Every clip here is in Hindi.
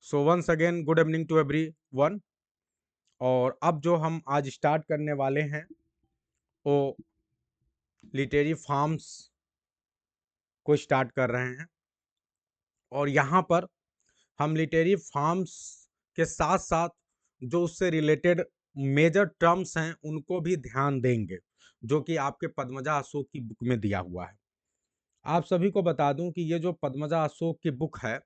So once again good evening to everyone. और अब जो हम आज स्टार्ट करने वाले हैं वो लिटरेरी फार्म्स को स्टार्ट कर रहे हैं। और यहाँ पर हम लिटरेरी फार्म्स के साथ साथ जो उससे रिलेटेड मेजर टर्म्स हैं उनको भी ध्यान देंगे, जो कि आपके पद्मजा अशोक की बुक में दिया हुआ है। आप सभी को बता दूं कि ये जो पद्मजा अशोक की बुक है,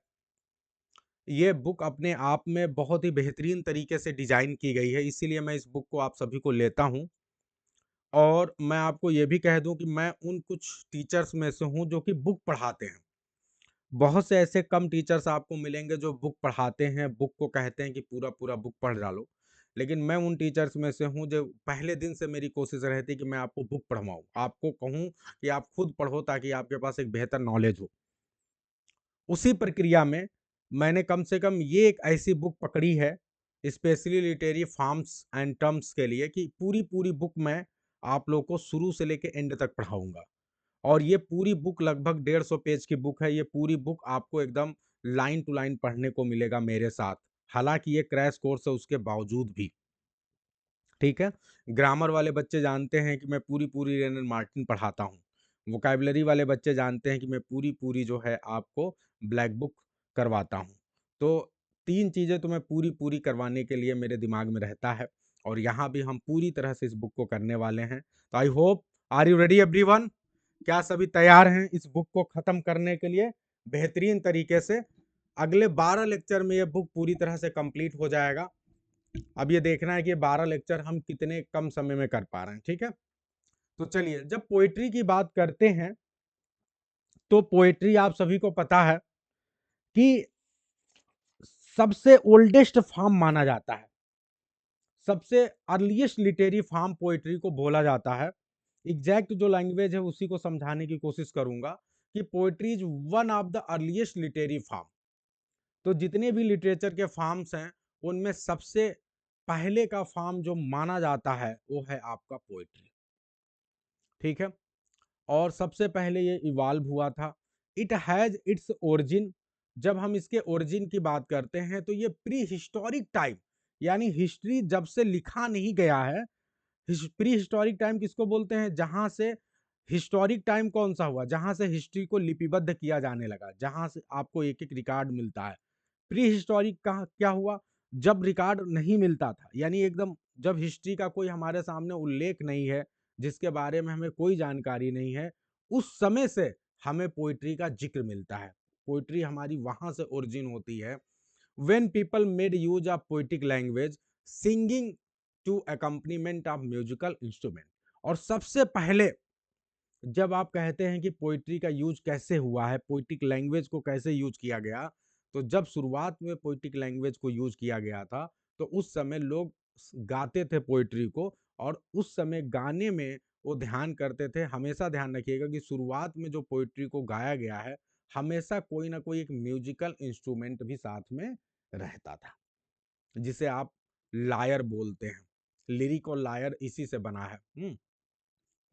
ये बुक अपने आप में बहुत ही बेहतरीन तरीके से डिजाइन की गई है, इसीलिए मैं इस बुक को आप सभी को लेता हूं। और मैं आपको ये भी कह दूं कि मैं उन कुछ टीचर्स में से हूं जो कि बुक पढ़ाते हैं। बहुत से ऐसे कम टीचर्स आपको मिलेंगे जो बुक पढ़ाते हैं, बुक को कहते हैं कि पूरा पूरा बुक पढ़ डालो। लेकिन मैं उन टीचर्स में से हूं जो पहले दिन से मेरी कोशिश रहती है कि मैं आपको बुक पढ़वाऊं, आपको कहूं कि आप खुद पढ़ो ताकि आपके पास एक बेहतर नॉलेज हो। उसी प्रक्रिया में मैंने कम से कम ये एक ऐसी बुक पकड़ी है specially literary forms and terms के लिए कि पूरी पूरी बुक मैं आप लोग को शुरू से लेके एंड तक पढ़ाऊंगा। और ये पूरी बुक लगभग 150 पेज की बुक है। ये पूरी बुक आपको एकदम लाइन टू लाइन पढ़ने को मिलेगा मेरे साथ। हालांकि ये क्रैश कोर्स है उसके बावजूद भी, ठीक है। ग्रामर वाले बच्चे जानते हैं कि मैं पूरी पूरी रेनर मार्टिन पढ़ाता हूँ। वोकैबुलरी वाले बच्चे जानते हैं कि मैं पूरी पूरी जो है आपको ब्लैक बुक करवाता हूँ। तो 3 चीज़ें तो मैं पूरी पूरी करवाने के लिए मेरे दिमाग में रहता है। और यहाँ भी हम पूरी तरह से इस बुक को करने वाले हैं। तो I hope, are you ready everyone? क्या सभी तैयार हैं इस बुक को खत्म करने के लिए बेहतरीन तरीके से? अगले 12 लेक्चर में ये बुक पूरी तरह से कंप्लीट हो जाएगा। अब ये देखना है कि 12 लेक्चर हम कितने कम समय में कर पा रहे हैं, ठीक है। तो चलिए, जब पोएट्री की बात करते हैं तो पोएट्री आप सभी को पता है कि सबसे ओल्डेस्ट फॉर्म माना जाता है। सबसे अर्लीस्ट लिटरेरी फॉर्म पोएट्री को बोला जाता है। एग्जैक्ट जो लैंग्वेज है उसी को समझाने की कोशिश करूंगा कि poetry is one of the earliest literary form. तो जितने भी लिटरेचर के फॉर्म्स हैं उनमें सबसे पहले का फॉर्म जो माना जाता है वो है आपका पोएट्री, ठीक है। और सबसे पहले ये इवॉल्व हुआ था। It has its origin. जब हम इसके ओरिजिन की बात करते हैं तो ये प्री हिस्टोरिक टाइम, यानी हिस्ट्री जब से लिखा नहीं गया है। प्री हिस्टोरिक टाइम किसको बोलते हैं? जहां से हिस्टोरिक टाइम कौन सा हुआ? जहां से हिस्ट्री को लिपिबद्ध किया जाने लगा, जहां से आपको एक एक रिकॉर्ड मिलता है। प्री हिस्टोरिक का क्या हुआ? जब रिकॉर्ड नहीं मिलता था, यानी एकदम जब हिस्ट्री का कोई हमारे सामने उल्लेख नहीं है, जिसके बारे में हमें कोई जानकारी नहीं है, उस समय से हमें पोइट्री का जिक्र मिलता है। पोइट्री हमारी वहां से ओरिजिन होती है। When people made use of poetic language singing to accompaniment of musical instrument. और सबसे पहले जब आप कहते हैं कि पोइट्री का यूज कैसे हुआ है, पोइटिक लैंग्वेज को कैसे यूज किया गया, तो जब शुरुआत में पोइटिक लैंग्वेज को यूज किया गया था तो उस समय लोग गाते थे पोइट्री को। और उस समय गाने में वो ध्यान करते थे। हमेशा ध्यान रखिएगा कि शुरुआत में जो पोइट्री को गाया गया है हमेशा कोई ना कोई एक म्यूजिकल इंस्ट्रूमेंट भी साथ में रहता था, जिसे आप लायर बोलते हैं। लिरिक और लायर इसी से बना है।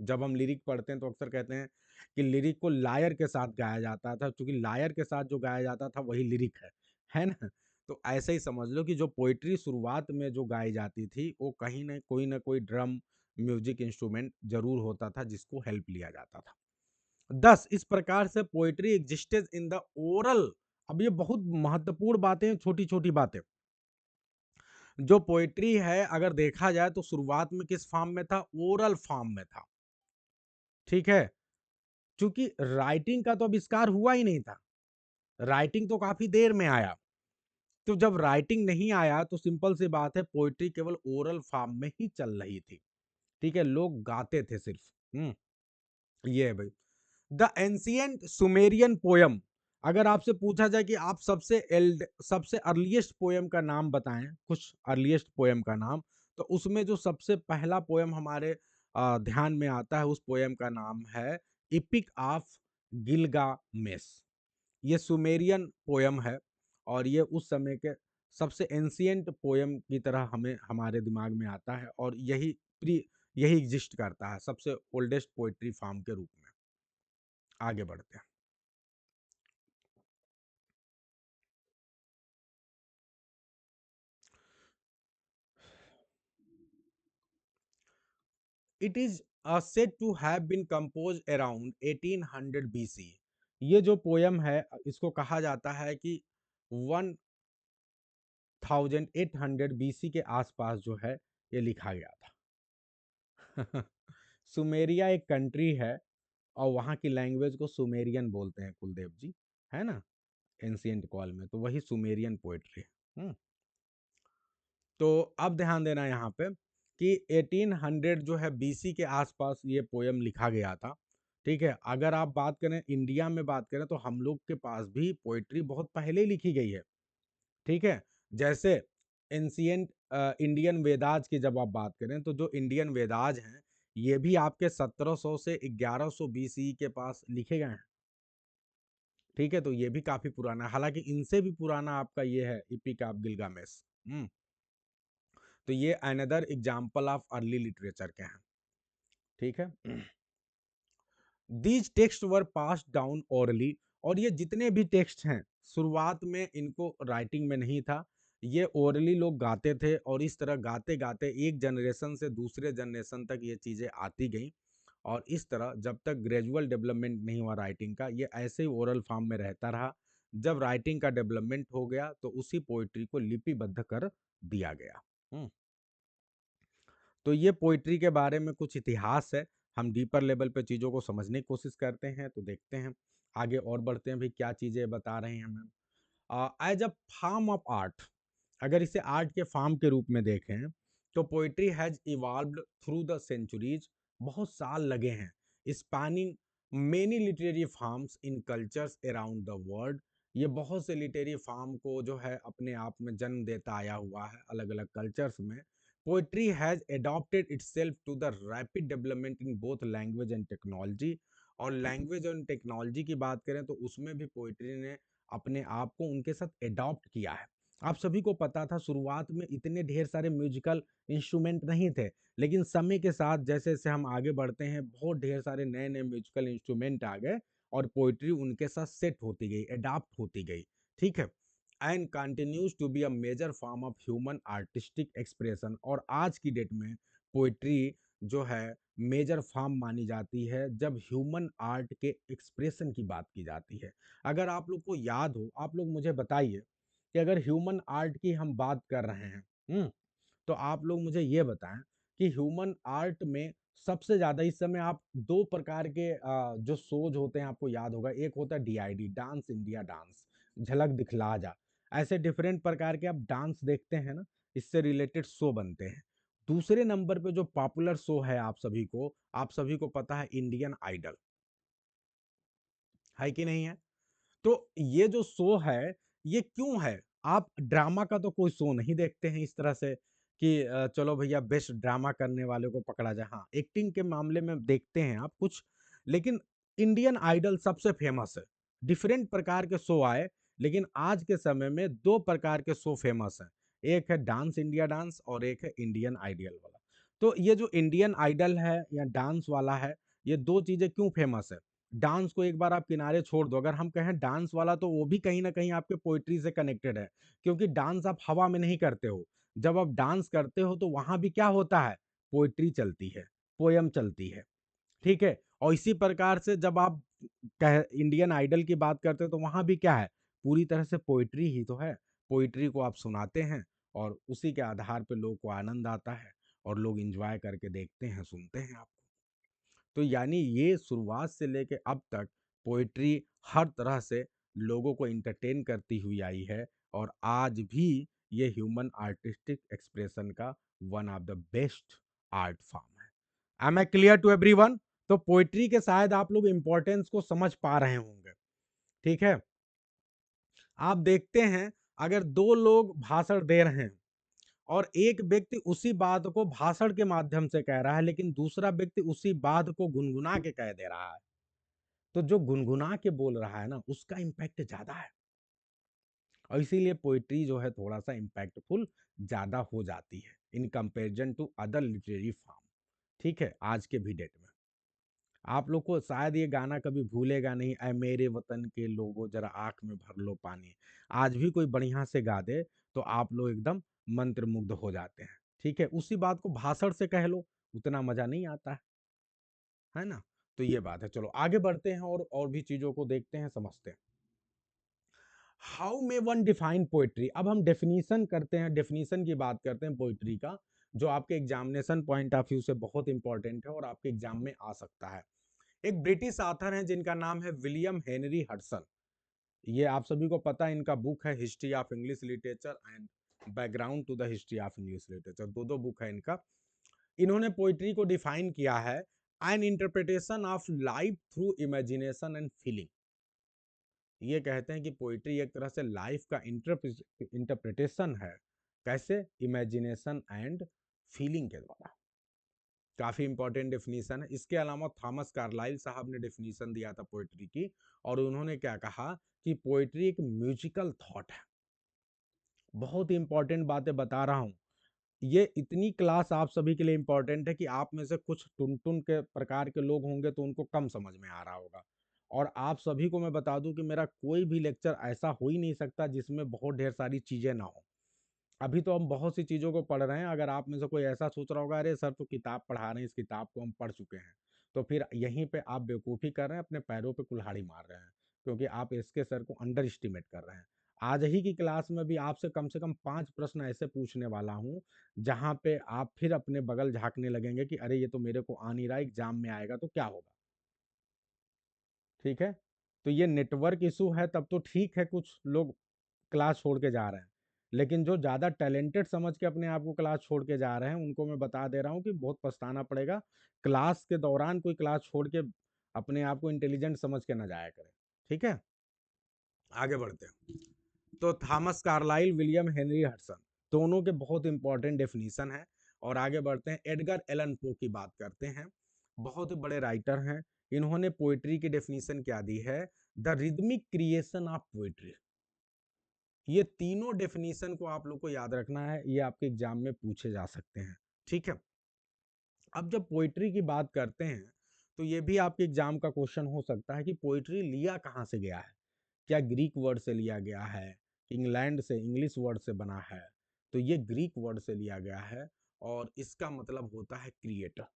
जब हम लिरिक पढ़ते हैं तो अक्सर कहते हैं कि लिरिक को लायर के साथ गाया जाता था, क्योंकि लायर के साथ जो गाया जाता था वही लिरिक है ना। तो ऐसे ही समझ लो कि जो पोइट्री शुरुआत में जो गाई जाती थी वो कहीं ना कोई ड्रम म्यूजिक इंस्ट्रूमेंट जरूर होता था जिसको हेल्प लिया जाता था। 10 इस प्रकार से poetry existed in the oral. अब ये बहुत महत्वपूर्ण बातें, छोटी छोटी बातें। जो पोइट्री है अगर देखा जाए तो शुरुआत में किस फॉर्म में था? ओरल फॉर्म में था, ठीक है। क्योंकि राइटिंग का तो आविष्कार हुआ ही नहीं था। राइटिंग तो काफी देर में आया। तो जब राइटिंग नहीं आया तो सिंपल सी बात है, पोइट्री केवल ओरल फॉर्म में ही चल रही थी, ठीक है। लोग गाते थे सिर्फ। ये है भाई। The ancient Sumerian poem. अगर आपसे पूछा जाए कि आप सबसे अर्लीस्ट पोयम का नाम बताएं, कुछ अर्लीस्ट पोयम का नाम, तो उसमें जो सबसे पहला पोयम हमारे ध्यान में आता है उस पोयम का नाम है इपिक ऑफ गिलगामेश। ये सुमेरियन पोयम है और ये उस समय के सबसे एंशियंट पोयम की तरह हमें हमारे दिमाग में आता है। और यही एग्जिस्ट करता है सबसे ओल्डेस्ट पोइट्री फॉर्म के रूप में। आगे बढ़ते हैं। It is said to have been compose around 1800 BC. ये जो पोयम है इसको कहा जाता है कि 1800 बीसी के आसपास जो है ये लिखा गया था। सुमेरिया एक कंट्री है और वहाँ की लैंग्वेज को सुमेरियन बोलते हैं कुलदेव जी, है ना, एंशिएंट कॉल में, तो वही सुमेरियन पोएट्री है। तो अब ध्यान देना यहाँ पे कि 1800 जो है बीसी के आसपास ये पोयम लिखा गया था। ठीक है, अगर आप बात करें इंडिया में बात करें तो हम लोग के पास भी पोएट्री बहुत पहले लिखी गई है। ठीक है, जैसे एंशिएंट इंडियन वेदाज की जब आप बात करें तो जो इंडियन वेदाज हैं ये भी आपके 1700 से 1100 बीसी के पास लिखे गए हैं। ठीक है, तो ये भी काफी पुराना है, हालांकि इनसे भी पुराना आपका ये है इपिक ऑफ गिलगामेश। तो ये another example of early literature के हैं। ठीक है, these text were pass down orally, और ये जितने भी टेक्स्ट हैं शुरुआत में इनको राइटिंग में नहीं था, ये ओरली लोग गाते थे और इस तरह गाते गाते एक जनरेशन से दूसरे जनरेशन तक ये चीज़ें आती गई। और इस तरह जब तक ग्रेजुअल डेवलपमेंट नहीं हुआ राइटिंग का, ये ऐसे ही ओरल फॉर्म में रहता रहा। जब राइटिंग का डेवलपमेंट हो गया तो उसी पोइट्री को लिपिबद्ध कर दिया गया। तो ये पोइट्री के बारे में कुछ इतिहास है। हम डीपर लेवल पे चीज़ों को समझने की कोशिश करते हैं, तो देखते हैं आगे और बढ़ते हैं भी क्या चीज़ें बता रहे हैं ma'am. As a form of art, अगर इसे आर्ट के फॉर्म के रूप में देखें तो poetry has evolved through the centuries, बहुत साल लगे हैं, spanning many literary forms in cultures around the world. ये बहुत से लिटरेरी फॉर्म को जो है अपने आप में जन्म देता आया हुआ है अलग अलग कल्चर्स में। Poetry has adopted itself to the rapid development in both language and technology। और लैंग्वेज और टेक्नोलॉजी की बात करें तो उसमें भी पोइट्री ने अपने आप को उनके साथ एडॉप्ट किया है। आप सभी को पता था शुरुआत में इतने ढेर सारे म्यूजिकल इंस्ट्रूमेंट नहीं थे, लेकिन समय के साथ जैसे जैसे हम आगे बढ़ते हैं बहुत ढेर सारे नए नए म्यूजिकल इंस्ट्रूमेंट आ गए और पोइट्री उनके साथ सेट होती गई, एडॉप्ट होती गई। ठीक है, and continues to be a major form of human artistic expression. और आज की डेट में पोइट्री जो है मेजर फॉर्म मानी जाती है जब ह्यूमन आर्ट के एक्सप्रेशन की बात की जाती है। अगर आप लोग को याद हो, आप लोग मुझे बताइए कि अगर ह्यूमन आर्ट की हम बात कर रहे हैं, तो आप लोग मुझे ये बताएं कि ह्यूमन आर्ट में सबसे ज्यादा इस समय आप दो प्रकार के जो शोज होते हैं आपको याद होगा, एक होता है डीआईडी, डांस इंडिया डांस, झलक दिखला जा, ऐसे डिफरेंट प्रकार के आप डांस देखते हैं ना, इससे रिलेटेड शो बनते हैं। दूसरे नंबर पे जो पॉपुलर शो है आप सभी को पता है इंडियन आइडल, है कि नहीं है? तो ये जो शो है ये क्यों है? आप ड्रामा का तो कोई शो नहीं देखते हैं इस तरह से कि चलो भैया बेस्ट ड्रामा करने वाले को पकड़ा जाए। हाँ, एक्टिंग के मामले में देखते हैं आप कुछ, लेकिन इंडियन आइडल सबसे फेमस है। डिफरेंट प्रकार के शो आए, लेकिन आज के समय में दो प्रकार के शो फेमस हैं, एक है डांस इंडिया डांस और एक है इंडियन आइडल वाला। तो ये जो इंडियन आइडल है या डांस वाला है, ये दो चीजें क्यों फेमस है? डांस को एक बार आप किनारे छोड़ दो, अगर हम कहें डांस वाला तो वो भी कहीं ना कहीं आपके पोइट्री से कनेक्टेड है, क्योंकि डांस आप हवा में नहीं करते हो। जब आप डांस करते हो तो वहां भी क्या होता है, पोइट्री चलती है, पोयम चलती है। ठीक है, और इसी प्रकार से जब आप इंडियन आइडल की बात करते हो तो वहां भी क्या है, पूरी तरह से पोइट्री ही तो है। पोइट्री को आप सुनाते हैं और उसी के आधार पर लोग को आनंद आता है और लोग इंजॉय करके देखते हैं, सुनते हैं आपको। तो यानी ये शुरुआत से लेके अब तक पोइट्री हर तरह से लोगों को इंटरटेन करती हुई आई है और आज भी ये ह्यूमन आर्टिस्टिक एक्सप्रेशन का one of the best art form है। Am I clear to everyone? तो पोइट्री के शायद आप लोग इंपॉर्टेंस को समझ पा रहे होंगे। ठीक है, आप देखते हैं अगर दो लोग भाषण दे रहे हैं और एक व्यक्ति उसी बात को भाषण के माध्यम से कह रहा है लेकिन दूसरा व्यक्ति उसी बात को गुनगुना के कह दे रहा है, तो जो गुनगुना के बोल रहा है ना उसका इम्पैक्ट ज्यादा है, और इसीलिए पोइट्री जो है थोड़ा सा इम्पैक्टफुल ज्यादा हो जाती है in comparison to other literary form. ठीक है, आज के भी डेट में आप लोग को शायद ये गाना कभी भूलेगा नहीं, ऐ मेरे वतन के लोगों जरा आंख में भर लो पानी। आज भी कोई बढ़िया से गा दे तो आप लोग एकदम मंत्रमुग्ध हो जाते हैं। ठीक है, उसी बात को भाषण से कह लो, उतना मजा नहीं आता है ना। तो ये बात है। चलो आगे बढ़ते हैं और भी चीजों को देखते हैं, समझते हैं। How may one define poetry. अब हम डेफिनेशन करते हैं, डेफिनेशन की बात करते हैं पोइट्री का, जो आपके एग्जामिनेशन पॉइंट ऑफ व्यू से बहुत इंपॉर्टेंट है और आपके एग्जाम में आ सकता है। एक ब्रिटिश ऑथर है जिनका नाम है विलियम हेनरी हडसन। ये आप सभी को पता है, इनका बुक है history of English literature and background to the history of English literature, दो दो बुक है इनका। इन्होंने पोइट्री को डिफाइन किया है N interpretation of life through imagination and feeling. ये कहते हैं कि पोइट्री एक तरह से लाइफ का इंटरप्रिटेशन है, कैसे, इमेजिनेशन एंड फीलिंग के द्वारा। काफी इंपॉर्टेंट डेफिनेशन है। इसके अलावा थॉमस कार्लाइल साहब ने डेफिनेशन दिया था पोइट्री की, और उन्होंने क्या कहा कि पोइट्री एक म्यूजिकल थॉट है। बहुत ही इंपॉर्टेंट बातें बता रहा हूं। ये इतनी क्लास आप सभी के लिए इंपॉर्टेंट है कि आप में से कुछ टुन टुन के प्रकार के लोग होंगे तो उनको कम समझ में आ रहा होगा। और आप सभी को मैं बता दूं कि मेरा कोई भी लेक्चर ऐसा हो ही नहीं सकता जिसमें बहुत ढेर सारी चीजें ना हो। अभी तो हम बहुत सी चीज़ों को पढ़ रहे हैं। अगर आप में से कोई ऐसा सोच रहा होगा अरे सर तो किताब पढ़ा रहे हैं, इस किताब को हम पढ़ चुके हैं, तो फिर यहीं पे आप बेवकूफ़ी कर रहे हैं, अपने पैरों पे कुल्हाड़ी मार रहे हैं, क्योंकि आप इसके सर को अंडर एस्टिमेट कर रहे हैं। आज ही की क्लास में भी आपसे कम से कम 5 प्रश्न ऐसे पूछने वाला हूँ, जहाँ पे आप फिर अपने बगल झाँकने लगेंगे कि अरे ये तो मेरे को आ नहीं रहा, एग्जाम में आएगा तो क्या होगा। ठीक है? तो ये नेटवर्क इशू है तब तो ठीक है, कुछ लोग क्लास छोड़ के जा रहे हैं, लेकिन जो ज़्यादा टैलेंटेड समझ के अपने आप को क्लास छोड़ के जा रहे हैं, उनको मैं बता दे रहा हूँ कि बहुत पछताना पड़ेगा। क्लास के दौरान कोई क्लास छोड़ के अपने आप को इंटेलिजेंट समझ के ना जाया करे। ठीक है, आगे बढ़ते हैं। तो Thomas Carlyle, William Henry Hudson, दोनों के बहुत इंपॉर्टेंट डेफिनेशन है। और आगे बढ़ते हैं, एडगर एलन पो की बात करते हैं। बहुत ही बड़े राइटर हैं। इन्होंने पोइट्री की डेफिनेशन क्या दी है, the rhythmic creation of poetry. ये तीनों डेफिनेशन को आप लोग को याद रखना है, ये आपके एग्जाम में पूछे जा सकते हैं। ठीक है, अब जब पोइट्री की बात करते हैं तो ये भी आपके एग्जाम का क्वेश्चन हो सकता है कि पोइट्री लिया कहाँ से गया है। क्या ग्रीक वर्ड से लिया गया है, इंग्लैंड से, इंग्लिश वर्ड से बना है? तो ये ग्रीक वर्ड से लिया गया है और इसका मतलब होता है क्रिएटर।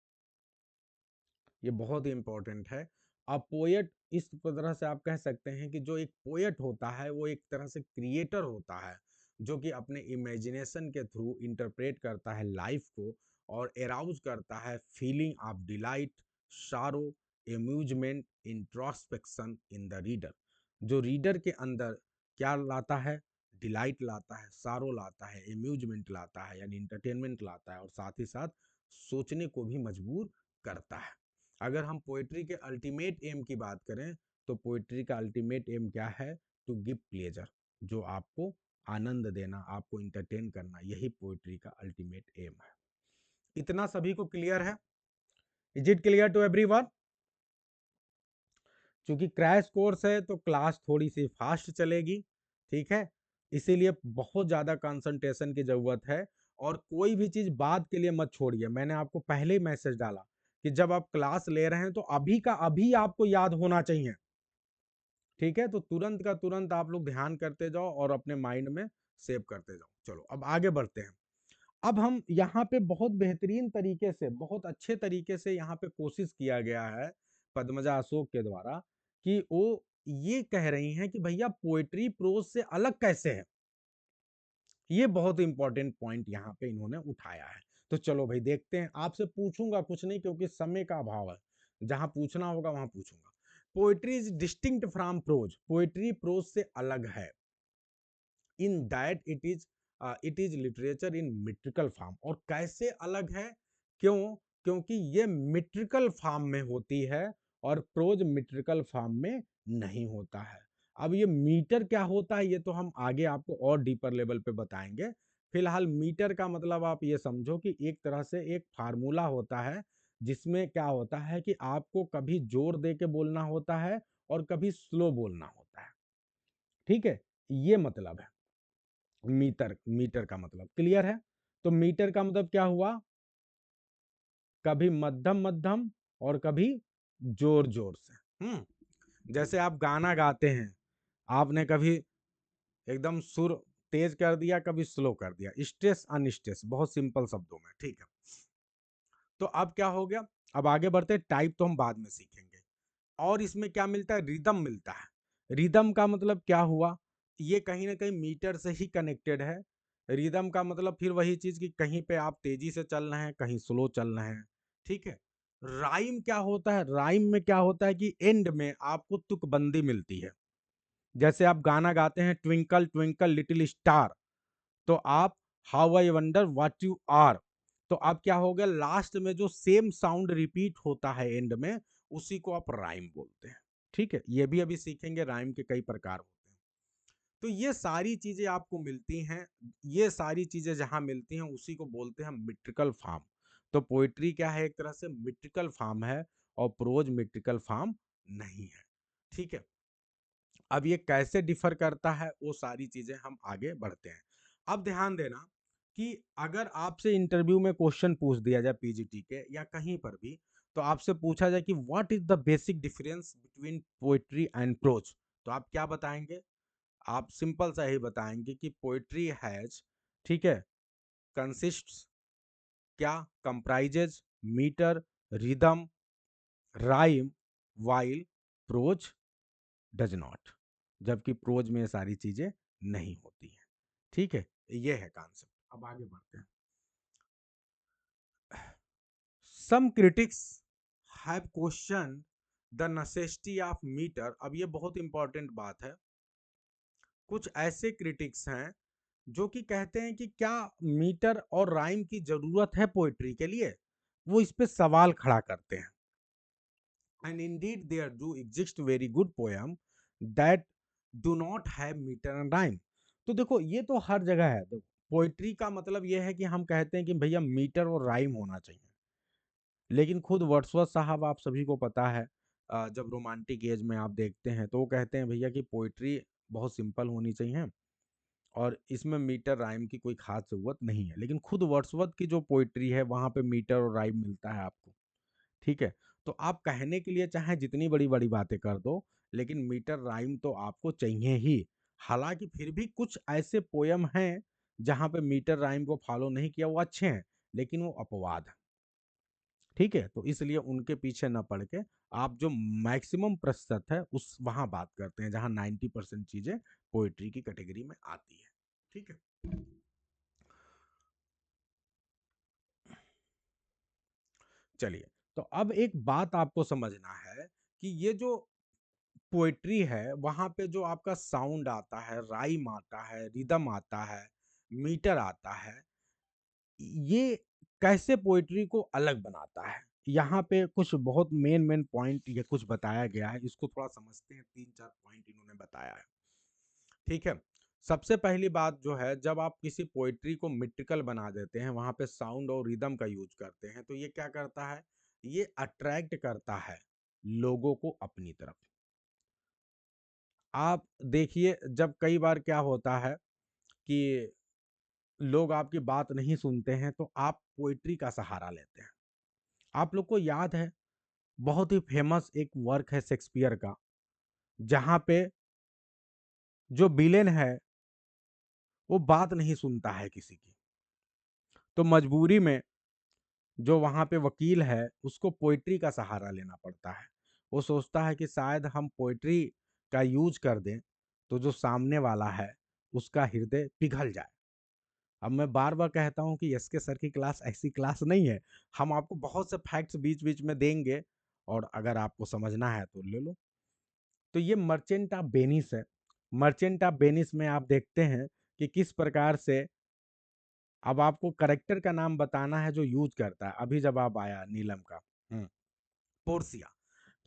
ये बहुत ही इंपॉर्टेंट है। अब पोएट इस तरह से आप कह सकते हैं कि जो एक पोएट होता है वो एक तरह से क्रिएटर होता है, जो कि अपने इमेजिनेशन के थ्रू इंटरप्रेट करता है लाइफ को और एराउज करता है फीलिंग ऑफ डिलाइट, सारो, amusement, introspection in the reader. जो रीडर के अंदर क्या लाता है, डिलाइट लाता है, सारो लाता है, एम्यूजमेंट लाता है यानी इंटरटेनमेंट लाता है, और साथ ही साथ सोचने को भी मजबूर करता है। अगर हम पोइट्री के अल्टीमेट एम की बात करें तो पोइट्री का अल्टीमेट एम क्या है, टू गिव प्लेजर, जो आपको आनंद देना, आपको इंटरटेन करना, यही पोइट्री का अल्टीमेट एम है। इतना सभी को क्लियर है? Is it clear to everyone? क्योंकि क्रैश कोर्स है तो क्लास थोड़ी सी फास्ट चलेगी। ठीक है, इसीलिए बहुत ज्यादा कंसंट्रेशन की जरूरत है। और कोई भी चीज बाद के लिए मत छोड़िए। मैंने आपको पहले ही मैसेज डाला कि जब आप क्लास ले रहे हैं तो अभी का अभी आपको याद होना चाहिए। ठीक है, तो तुरंत का तुरंत आप लोग ध्यान करते जाओ और अपने माइंड में सेव करते जाओ। चलो अब आगे बढ़ते हैं। अब हम यहाँ पे बहुत बेहतरीन तरीके से, बहुत अच्छे तरीके से यहाँ पे कोशिश किया गया है पद्मजा अशोक के द्वारा कि वो ये कह रही हैं कि भैया पोएट्री प्रोज से अलग कैसे है। ये बहुत इंपॉर्टेंट पॉइंट यहाँ पे इन्होंने उठाया है। तो चलो भाई देखते हैं। आपसे पूछूंगा कुछ नहीं क्योंकि समय का अभाव है, जहां पूछना होगा वहां पूछूंगा। Poetry is distinct from prose. Poetry prose से अलग है in that it is literature in metrical form. और कैसे अलग है, क्यों? क्योंकि ये मेट्रिकल फॉर्म में होती है और प्रोज मेट्रिकल फॉर्म में नहीं होता है। अब ये मीटर क्या होता है ये तो हम आगे आपको और डीपर लेवल पे बताएंगे। फिलहाल मीटर का मतलब आप ये समझो कि एक तरह से एक फार्मूला होता है, जिसमें क्या होता है कि आपको कभी जोर दे के बोलना होता है और कभी स्लो बोलना होता है। ठीक है, ये मतलब है मीटर। मीटर का मतलब क्लियर है? तो मीटर का मतलब क्या हुआ, कभी मध्यम मध्यम और कभी जोर जोर से। जैसे आप गाना गाते हैं, आपने कभी एकदम सुर तेज कर दिया, कभी स्लो कर दिया, स्ट्रेस अनस्ट्रेस, बहुत सिंपल शब्दों में। ठीक है, तो अब क्या हो गया, अब आगे बढ़ते हैं, टाइप तो हम बाद में सीखेंगे। और इसमें क्या मिलता है, रिदम मिलता है। रिदम का मतलब क्या हुआ, ये कहीं ना कहीं मीटर से ही कनेक्टेड है। रिदम का मतलब फिर वही चीज कि कहीं पे आप तेजी से चल रहे हैं, कहीं स्लो चल रहे हैं, ठीक है। राइम क्या होता है, राइम में क्या होता है कि एंड में आपको तुकबंदी मिलती है। जैसे आप गाना गाते हैं ट्विंकल ट्विंकल लिटिल स्टार, तो आप how I wonder what you are, तो अब क्या हो गया, लास्ट में जो सेम साउंड रिपीट होता है एंड में, उसी को आप राइम बोलते हैं। ठीक है, ये भी अभी सीखेंगे, राइम के कई प्रकार होते हैं। तो ये सारी चीजें आपको मिलती हैं, ये सारी चीजें जहां मिलती हैं उसी को बोलते हैं मीट्रिकल फॉर्म। तो पोइट्री क्या है, एक तरह से मीट्रिकल फॉर्म है, और प्रोज मीट्रिकल फॉर्म नहीं है। ठीक है, अब ये कैसे डिफर करता है, वो सारी चीजें हम आगे बढ़ते हैं। अब ध्यान देना कि अगर आपसे इंटरव्यू में क्वेश्चन पूछ दिया जाए पीजीटी के या कहीं पर भी, तो आपसे पूछा जाए कि what is the basic difference between poetry and prose, तो आप क्या बताएंगे, आप सिंपल सा ही बताएंगे कि पोएट्री हैज, ठीक है, कंसिस्ट्स, क्या, comprises metre, rhythm, rhyme, while prose does not, जबकि प्रोज में ये सारी चीजें नहीं होती हैं। ठीक है, ये है कॉन्सेप्ट। अब आगे बढ़ते हैं। Some critics have question the necessity of meter, अब ये बहुत इंपॉर्टेंट बात है। कुछ ऐसे क्रिटिक्स हैं जो कि कहते हैं कि क्या मीटर और राइम की जरूरत है पोएट्री के लिए, वो इस पे सवाल खड़ा करते हैं। And indeed there do exist very good poem that do not have meter and rhyme। तो देखो ये तो हर जगह है, देखो पोइट्री का मतलब ये है कि हम कहते हैं कि भैया मीटर और राइम होना चाहिए, लेकिन खुद वर्ड्सवर्थ साहब, आप सभी को पता है, जब रोमांटिक एज में आप देखते हैं तो वो कहते हैं भैया कि पोइट्री बहुत सिंपल होनी चाहिए, और इसमें मीटर राइम की कोई खास जरूरत नहीं है। लेकिन खुद वर्ड्सवर्थ की जो पोइट्री है वहां पे मीटर और राइम मिलता है आपको। ठीक है, तो आप कहने के लिए चाहे जितनी बड़ी बड़ी बातें कर दो, लेकिन मीटर राइम तो आपको चाहिए ही। हालांकि फिर भी कुछ ऐसे पोयम हैं जहां पे मीटर राइम को फॉलो नहीं किया, वो अच्छे हैं, लेकिन वो अपवाद है। ठीक है, तो इसलिए उनके पीछे न पड़ के आप जो मैक्सिमम प्रतिशत है उस वहां बात करते हैं जहां 90% चीजें पोइट्री की कैटेगरी में आती है। ठीक है, चलिए, तो अब एक बात आपको समझना है कि ये जो पोएट्री है वहां पे जो आपका साउंड आता है, राइम आता है, रिदम आता है, मीटर आता है, ये कैसे पोएट्री को अलग बनाता है। यहाँ पे कुछ बहुत मेन मेन पॉइंट ये कुछ बताया गया है, इसको थोड़ा समझते हैं। तीन चार पॉइंट इन्होंने बताया है। ठीक है, सबसे पहली बात जो है, जब आप किसी पोएट्री को मिट्रिकल बना देते हैं, वहां पे साउंड और रिदम का यूज करते हैं, तो ये क्या करता है, ये अट्रैक्ट करता है लोगों को अपनी तरफ। आप देखिए, जब कई बार क्या होता है कि लोग आपकी बात नहीं सुनते हैं, तो आप पोइट्री का सहारा लेते हैं। आप लोग को याद है, बहुत ही फेमस एक वर्क है शेक्सपियर का, जहां पे जो विलेन है वो बात नहीं सुनता है किसी की, तो मजबूरी में जो वहां पे वकील है उसको पोइट्री का सहारा लेना पड़ता है। वो सोचता है कि शायद हम पोइट्री का यूज कर दें तो जो सामने वाला है उसका हृदय पिघल जाए। अब मैं बार बार कहता हूं कि एस के सर की क्लास ऐसी क्लास नहीं है, हम आपको बहुत से फैक्ट्स बीच बीच में देंगे, और अगर आपको समझना है तो ले लो। तो ये मर्चेंट ऑफ वेनिस है। मर्चेंट ऑफ वेनिस में आप देखते हैं कि किस प्रकार से, अब आपको करेक्टर का नाम बताना है जो यूज करता है, अभी जवाब आया नीलम का, पोर्सिया,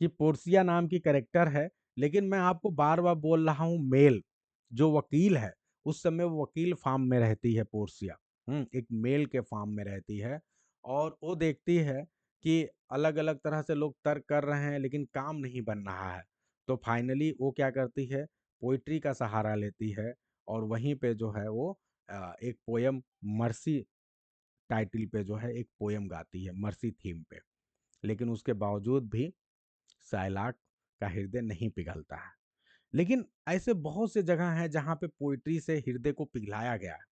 कि पोर्सिया नाम की करेक्टर है। लेकिन मैं आपको बार बार बोल रहा हूँ, मेल जो वकील है, उस समय वो वकील फार्म में रहती है पोर्सिया, एक मेल के फार्म में रहती है, और वो देखती है कि अलग अलग तरह से लोग तर्क कर रहे हैं लेकिन काम नहीं बन रहा है। तो फाइनली वो क्या करती है, पोइट्री का सहारा लेती है, और वहीं पे जो है वो एक पोयम मर्सी टाइटल पे जो है एक पोयम गाती है, मर्सी थीम पे। लेकिन उसके बावजूद भी साइलाक का हृदय नहीं पिघलता है। लेकिन ऐसे बहुत से जगह हैं जहां पे पोइट्री से हृदय को पिघलाया गया है।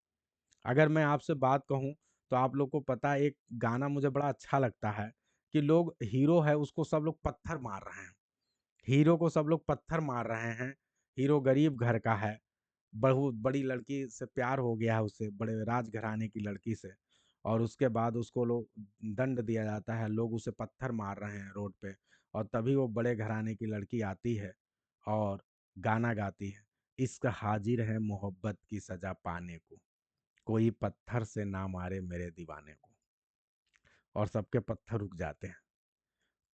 अगर मैं आपसे बात कहूं तो आप लोग को पता है एक गाना मुझे बड़ा अच्छा लगता है कि लोग हीरो है उसको सब लोग पत्थर मार रहे हैं, हीरो को सब लोग पत्थर मार रहे हैं। हीरो गरीब घर का है, बहुत बड़ी लड़की से प्यार हो गया है उसे, बड़े राजघराने की लड़की से, और उसके बाद उसको लोग दंड दिया जाता है, लोग उसे पत्थर मार रहे हैं रोड पे, और तभी वो बड़े घराने की लड़की आती है और गाना गाती है, इश्क हाजिर है मोहब्बत की सजा पाने को, कोई पत्थर से ना मारे मेरे दीवाने को, और सबके पत्थर रुक जाते हैं।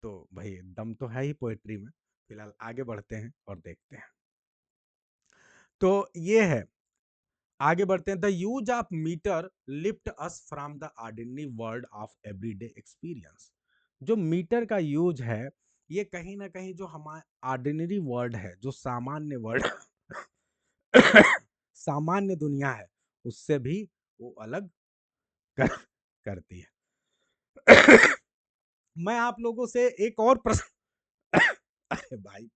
तो भाई दम तो है ही पोएट्री में। फिलहाल आगे बढ़ते हैं और देखते हैं। तो ये है, आगे बढ़ते हैं। The use of metre lift us from the ordinary world of everyday experience. जो मीटर का यूज है, ये कहीं ना कहीं जो हमारा ऑर्डिनरी वर्ल्ड है, जो सामान्य वर्ल्ड सामान्य दुनिया है, उससे भी वो अलग कर, करती है। मैं आप लोगों से एक और प्रश्न अरे भाई,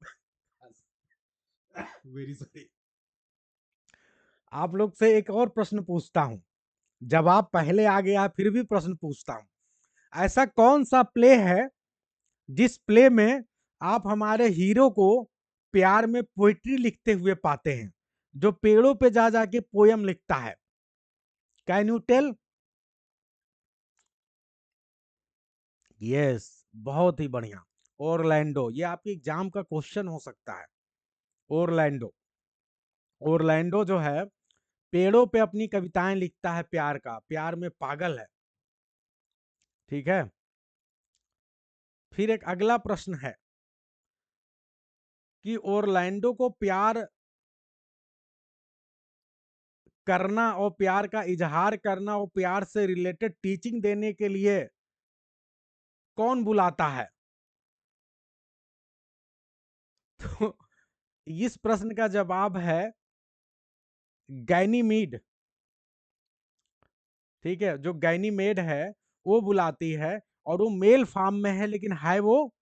वेरी सॉरी, आप लोग से एक और प्रश्न पूछता हूं, जवाब पहले आ गया फिर भी प्रश्न पूछता हूं। ऐसा कौन सा प्ले है जिस प्ले में आप हमारे हीरो को प्यार में पोइट्री लिखते हुए पाते हैं, जो पेड़ों पे जा जाके पोयम लिखता है? Can you tell? यस, बहुत ही बढ़िया, ओरलैंडो। ये आपके एग्जाम का क्वेश्चन हो सकता है। ओरलैंडो, ओरलैंडो जो है पेड़ों पे अपनी कविताएं लिखता है, प्यार का, प्यार में पागल है। ठीक है, फिर एक अगला प्रश्न है कि ओरलैंडो को प्यार करना और प्यार का इजहार करना और प्यार से रिलेटेड टीचिंग देने के लिए कौन बुलाता है? तो इस प्रश्न का जवाब है गैनीमीड। ठीक है, जो गैनीमेड है वो बुलाती है, और वो मेल फॉर्म में है, लेकिन है वो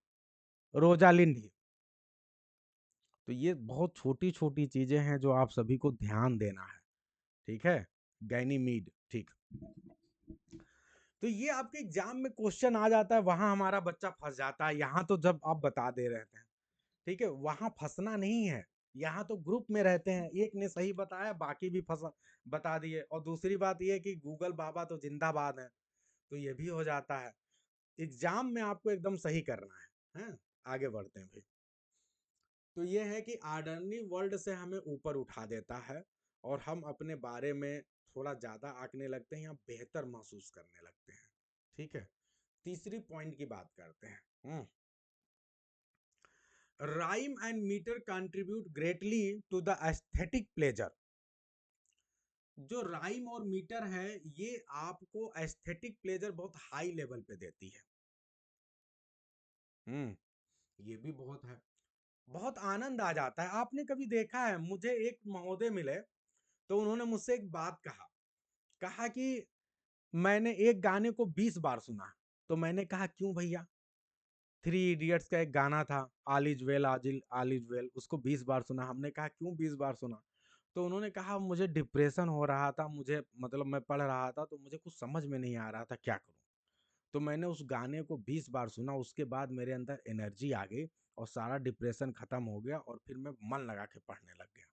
रोजालिंड ही। तो ये बहुत छोटी छोटी चीजें हैं जो आप सभी को ध्यान देना है। ठीक है, गैनीमीड। ठीक, तो ये आपके एग्जाम में क्वेश्चन आ जाता है, वहां हमारा बच्चा फंस जाता है। यहाँ तो जब आप बता दे रहे हैं, ठीक है, वहां फंसना नहीं है। यहाँ तो ग्रुप में रहते हैं, एक ने सही बताया बाकी भी फंसा बता दिए, और दूसरी बात यह कि गूगल बाबा तो जिंदाबाद है, तो ये भी हो जाता है। एग्जाम में आपको एकदम सही करना है? आगे बढ़ते हैं भाई। तो ये है कि आर्डरनी वर्ल्ड से हमें ऊपर उठा देता है, और हम अपने बारे में थोड़ा ज्यादा आंकने लगते हैं या बेहतर महसूस करने लगते हैं। ठीक है, तीसरी पॉइंट की बात करते हैं। Rhyme and metre contribute greatly to the aesthetic pleasure. जो राइम और मीटर है, ये आपको एस्थेटिक प्लेजर बहुत हाई लेवल पे देती है। ये भी बहुत है, बहुत आनंद आ जाता है। आपने कभी देखा है, मुझे एक महोदय मिले, तो उन्होंने मुझसे एक बात कहा, कहा कि मैंने एक गाने को 20 बार सुना। तो मैंने कहा क्यों भैया? थ्री इडियट्स का एक गाना था, ऑल इज वेल, आजिल ऑल इज वेल, उसको 20 बार सुना। हमने कहा क्यों 20 बार सुना? तो उन्होंने कहा मुझे डिप्रेशन हो रहा था, मुझे मतलब मैं पढ़ रहा था तो मुझे कुछ समझ में नहीं आ रहा था क्या करूं। तो मैंने उस गाने को 20 बार सुना, उसके बाद मेरे अंदर एनर्जी आ गई और सारा डिप्रेशन खत्म हो गया, और फिर मैं मन लगा के पढ़ने लग गया।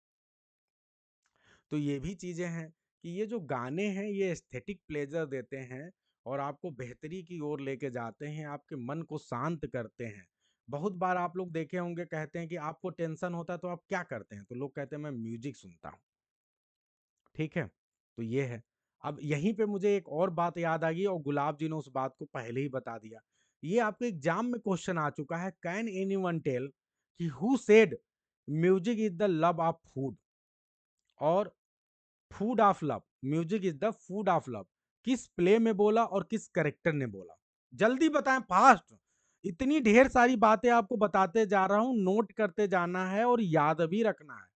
तो ये भी चीजें हैं कि ये जो गाने हैं ये एस्थेटिक प्लेजर देते हैं, और आपको बेहतरी की ओर लेके जाते हैं, आपके मन को शांत करते हैं। बहुत बार आप लोग देखे होंगे, कहते हैं कि आपको टेंशन होता है तो आप क्या करते हैं, तो लोग कहते हैं मैं म्यूजिक सुनता हूँ। ठीक है, तो ये है। अब यहीं पे मुझे एक और बात याद आ गई, और गुलाब जी ने उस बात को पहले ही बता दिया। ये आपके एग्जाम में क्वेश्चन आ चुका है, कैन एनीवन टेल कि who said music is the love of food, और food of love, music is the food of love, किस प्ले में बोला और किस करेक्टर ने बोला? जल्दी बताएं, फास्ट। इतनी ढेर सारी बातें आपको बताते जा रहा हूं, नोट करते जाना है और याद भी रखना है।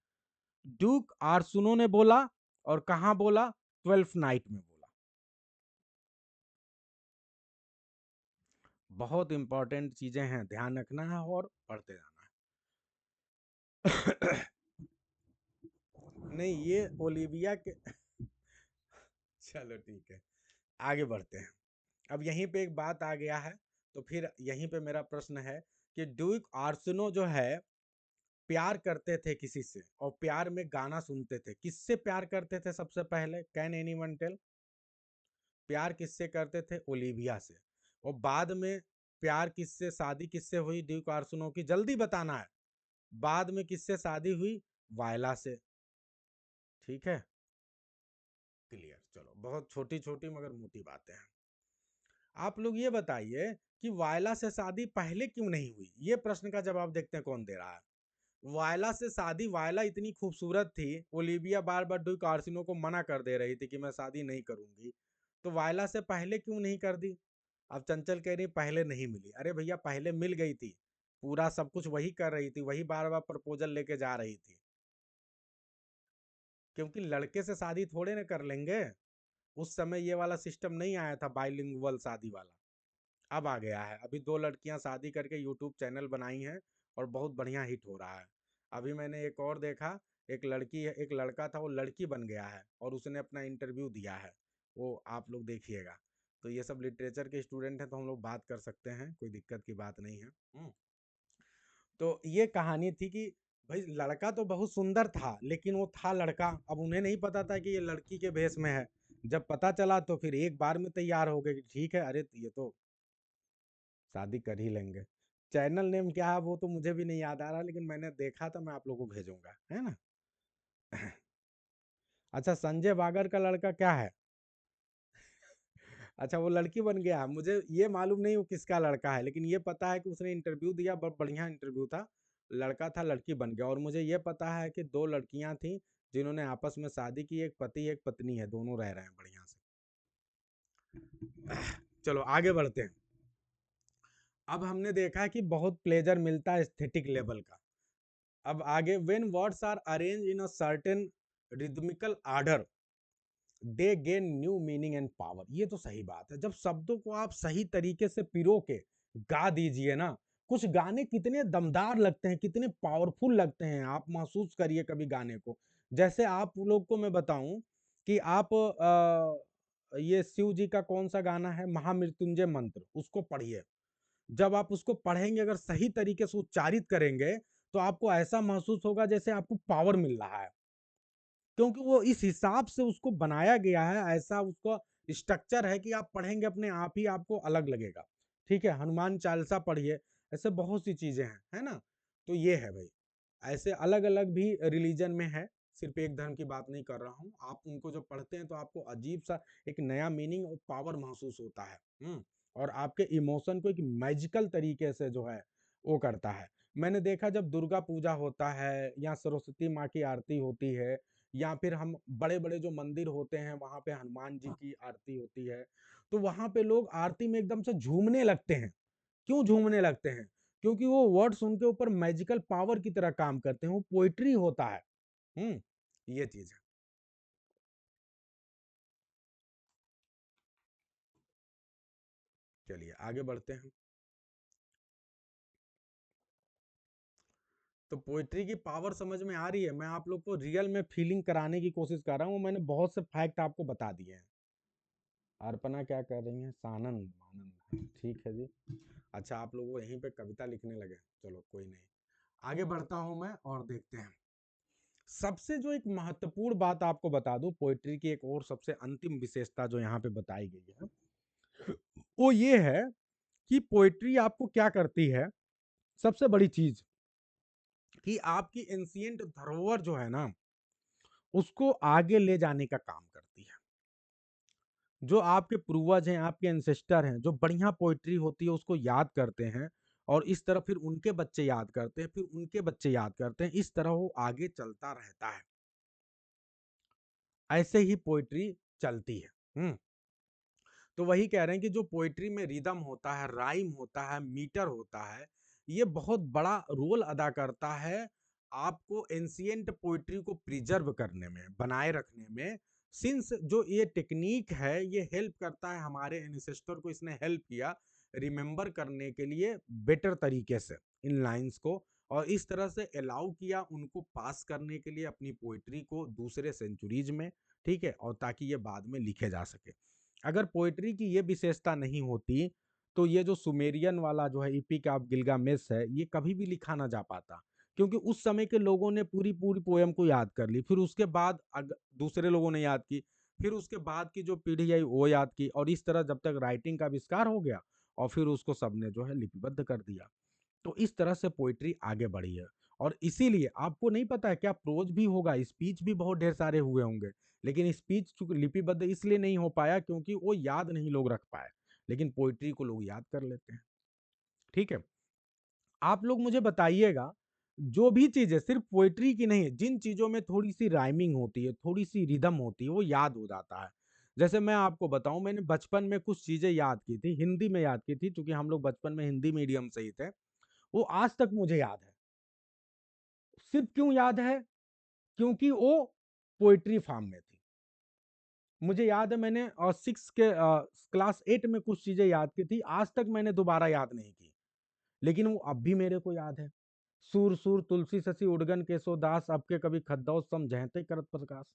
ड्यूक आर्सुनो ने बोला, और कहां बोला? 12th नाइट में बोला। बहुत इंपॉर्टेंट चीजें हैं, ध्यान रखना है और पढ़ते जाना है। नहीं, ये ओलिविया के चलो ठीक है, आगे बढ़ते हैं। अब यहीं पे एक बात आ गया है, तो फिर यहीं पे मेरा प्रश्न है कि ड्यूक आर्सेनो जो है प्यार करते थे किसी से, और प्यार में गाना सुनते थे। किससे प्यार करते थे सबसे पहले? Can anyone tell? प्यार किससे करते थे? ओलिविया से। और बाद में प्यार किससे, शादी किससे हुई ड्यूक आर्सेनो की? जल्दी बताना है। बाद में किससे शादी हुई? वायला से। ठीक है, क्लियर। चलो, बहुत छोटी छोटी मगर मोटी बातें हैं। आप लोग ये बताइए कि वायला से शादी पहले क्यों नहीं हुई? ये प्रश्न का जवाब देखते हैं कौन दे रहा है। वायला से शादी, वायला इतनी खूबसूरत थी, ओलिविया बार बार ड्यूक आर्सेनो को मना कर दे रही थी कि मैं शादी नहीं करूंगी, तो वायला से पहले क्यों नहीं कर दी? अब चंचल कह रही पहले नहीं मिली। अरे भैया, पहले मिल गई थी। पूरा सब कुछ वही कर रही थी, वही बार बार प्रपोजल लेके जा रही थी। क्योंकि लड़के से शादी थोड़े ना कर लेंगे। उस समय ये वाला सिस्टम नहीं आया था, बाइलिंगुअल शादी वाला। अब आ गया है। अभी दो लड़कियां शादी करके यूट्यूब चैनल बनाई हैं और बहुत बढ़िया हिट हो रहा है। अभी मैंने एक और देखा, एक लड़की है, एक लड़का था, वो लड़की बन गया है और उसने अपना इंटरव्यू दिया है। वो आप लोग देखिएगा। तो ये सब लिटरेचर के स्टूडेंट हैं तो हम लोग बात कर सकते हैं, कोई दिक्कत की बात नहीं है। तो ये कहानी थी कि भाई लड़का तो बहुत सुंदर था, लेकिन वो था लड़का। अब उन्हें नहीं पता था कि ये लड़की के भेष में है। जब पता चला तो फिर एक बार में तैयार हो गए कि ठीक है, अरे ये तो शादी कर ही लेंगे। चैनल नेम क्या है वो तो मुझे भी नहीं याद आ रहा, लेकिन मैंने देखा था, मैं आप लोगों को भेजूंगा, है ना। अच्छा, संजय बागर का लड़का क्या है? अच्छा, वो लड़की बन गया। मुझे ये मालूम नहीं वो किसका लड़का है, लेकिन ये पता है कि उसने इंटरव्यू दिया, बहुत बढ़िया इंटरव्यू था। लड़का था, लड़की बन गया। और मुझे ये पता है कि दो लड़कियां थी जिन्होंने आपस में शादी की, एक पति एक पत्नी है, दोनों रह रहे हैं बढ़िया से। चलो आगे बढ़ते हैं। अब हमने देखा कि बहुत प्लेजर मिलता है एस्थेटिक लेवल का। अब आगे, when words are arrange in a certain rhythmical order they gain new meaning and power. ये तो सही बात है। जब शब्दों को आप सही तरीके से पिरो के गा दीजिए ना, कुछ गाने कितने दमदार लगते हैं, कितने पावरफुल लगते हैं। आप महसूस करिए कभी गाने को। जैसे आप लोग को मैं बताऊं कि आप ये शिव जी का कौन सा गाना है, महामृत्युंजय मंत्र, उसको पढ़िए। जब आप उसको पढ़ेंगे, अगर सही तरीके से उच्चारित करेंगे, तो आपको ऐसा महसूस होगा जैसे आपको पावर मिल रहा है। क्योंकि वो इस हिसाब से उसको बनाया गया है, ऐसा उसका स्ट्रक्चर है कि आप पढ़ेंगे अपने आप ही आपको अलग लगेगा। ठीक है, हनुमान चालीसा पढ़िए। ऐसे बहुत सी चीजें हैं, है ना। तो ये है भाई। ऐसे अलग अलग भी रिलीजन में है, सिर्फ एक धर्म की बात नहीं कर रहा हूँ। आप उनको जब पढ़ते हैं तो आपको अजीब सा एक नया मीनिंग और पावर महसूस होता है। और आपके इमोशन को एक मैजिकल तरीके से जो है वो करता है। मैंने देखा जब दुर्गा पूजा होता है या सरस्वती माँ की आरती होती है, या फिर हम बड़े बड़े जो मंदिर होते हैं वहां पे हनुमान जी की आरती होती है, तो वहां पे लोग आरती में एकदम से झूमने लगते हैं। क्यों झूमने लगते हैं? क्योंकि वो वर्ड्स उनके ऊपर मैजिकल पावर की तरह काम करते हैं, वो पोइट्री होता है। ये चीज है। चलिए आगे बढ़ते हैं। तो पोइट्री की पावर समझ में आ रही है? मैं आप लोग को रियल में फीलिंग कराने की कोशिश कर रहा हूँ। मैंने बहुत से फैक्ट आपको बता दिए हैं। अर्पणा क्या कर रही है? सानंद मानंद, ठीक है जी। अच्छा, आप लोग यहीं पे कविता लिखने लगे। चलो कोई नहीं, आगे बढ़ता हूं मैं और देखते हैं। सबसे जो एक महत्वपूर्ण बात आपको बता दूं, पोइट्री की एक और सबसे अंतिम विशेषता जो यहाँ पे बताई गई है, वो ये है कि पोइट्री आपको क्या करती है। सबसे बड़ी चीज कि आपकी एंशिएंट धरोहर जो है ना, उसको आगे ले जाने का काम करती है। जो आपके पूर्वज हैं, आपके एंसेस्टर हैं, जो बढ़िया पोइट्री होती है उसको याद करते हैं, और इस तरह फिर उनके बच्चे याद करते हैं, फिर उनके बच्चे याद करते हैं, इस तरह वो आगे चलता रहता है। ऐसे ही पोइट्री चलती है। तो वही कह रहे हैं कि जो पोइट्री में रिदम होता है, राइम होता है, मीटर होता है, ये बहुत बड़ा रोल अदा करता है आपको एंशिएंट पोइट्री को प्रिजर्व करने में, बनाए रखने में। सिंस जो ये टेक्निक है, ये हेल्प करता है हमारे एंसेस्टर को, इसने हेल्प किया रिमेम्बर करने के लिए बेटर तरीके से इन लाइंस को, और इस तरह से अलाउ किया उनको पास करने के लिए अपनी पोइट्री को दूसरे सेंचुरीज में। ठीक है, और ताकि ये बाद में लिखे जा सके। अगर पोइट्री की ये विशेषता नहीं होती तो ये जो सुमेरियन वाला जो है इपिक ऑफ गिलगामेश है ये कभी भी लिखा ना जा पाता, क्योंकि उस समय के लोगों ने पूरी पूरी पोयम को याद कर ली, फिर उसके बाद दूसरे लोगों ने याद की, फिर उसके बाद की जो पीढ़ी आई वो याद की, और इस तरह जब तक राइटिंग का आविष्कार हो गया और फिर उसको सबने जो है लिपिबद्ध कर दिया, तो इस तरह से पोइट्री आगे बढ़ी है। और इसीलिए आपको नहीं पता है क्या प्रोज भी होगा, स्पीच भी बहुत ढेर सारे हुए होंगे, लेकिन स्पीच लिपिबद्ध इसलिए नहीं हो पाया क्योंकि वो याद नहीं लोग रख पाए, लेकिन पोइट्री को लोग याद कर लेते हैं। ठीक है, आप लोग मुझे बताइएगा, जो भी चीजें सिर्फ पोइट्री की नहीं, जिन चीजों में थोड़ी सी राइमिंग होती है, थोड़ी सी रिदम होती है, वो याद हो जाता है। जैसे मैं आपको बताऊं, मैंने बचपन में कुछ चीजें याद की थी, हिंदी में याद की थी, क्योंकि हम लोग बचपन में हिंदी मीडियम से ही थे, वो आज तक मुझे याद है। सिर्फ क्यों याद है? क्योंकि वो पोइट्री फॉर्म में थी। मुझे याद है मैंने सिक्स के क्लास 8 में कुछ चीजें याद की थी, आज तक मैंने दोबारा याद नहीं की, लेकिन वो अब भी मेरे को याद है। सूर सूर तुलसी ससी उड़गन केसो दास, अब के कभी खद्दौ समझते करत प्रकाश।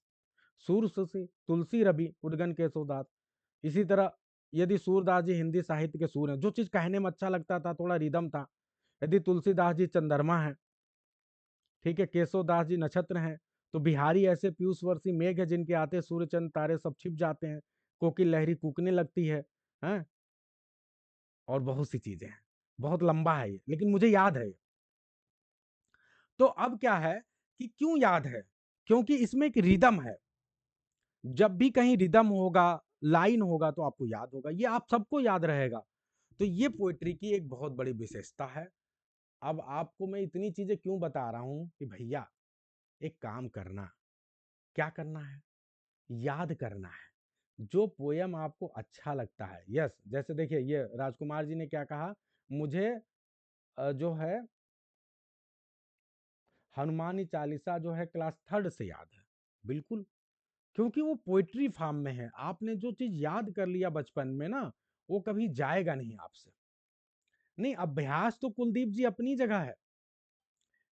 सूर ससी तुलसी रवि उड़गन केसो दास। इसी तरह यदि सूरदास जी हिंदी साहित्य के सूर हैं, जो चीज कहने में अच्छा लगता था, थोड़ा रिदम था, यदि तुलसीदास जी चंद्रमा है, ठीक है, केशवदास जी नक्षत्र हैं, तो बिहारी ऐसे पीयूष वर्षी मेघ है जिनके आते सूर्य चंद्र तारे सब छिप जाते हैं, कोकिल लहरी कूकने लगती है, हैं? और बहुत सी चीजें हैं, बहुत लंबा है ये, लेकिन मुझे याद है। तो अब क्या है कि क्यों याद है? क्योंकि इसमें एक रिदम है, जब भी कहीं रिदम होगा, लाइन होगा, तो आपको याद होगा, ये आप सबको याद रहेगा। तो ये पोइट्री की एक बहुत बड़ी विशेषता है। अब आपको मैं इतनी चीजें क्यों बता रहा हूं कि भैया एक काम करना, क्या करना है, याद करना है। जो पोयम आपको अच्छा लगता है, यस, जैसे देखिए ये राजकुमार जी ने क्या कहा, मुझे जो है हनुमानी चालीसा जो है क्लास 3rd से याद है। बिल्कुल, क्योंकि वो पोइट्री फॉर्म में है, आपने जो चीज याद कर लिया बचपन में ना, वो कभी जाएगा नहीं आपसे। नहीं, अभ्यास तो कुलदीप जी अपनी जगह है,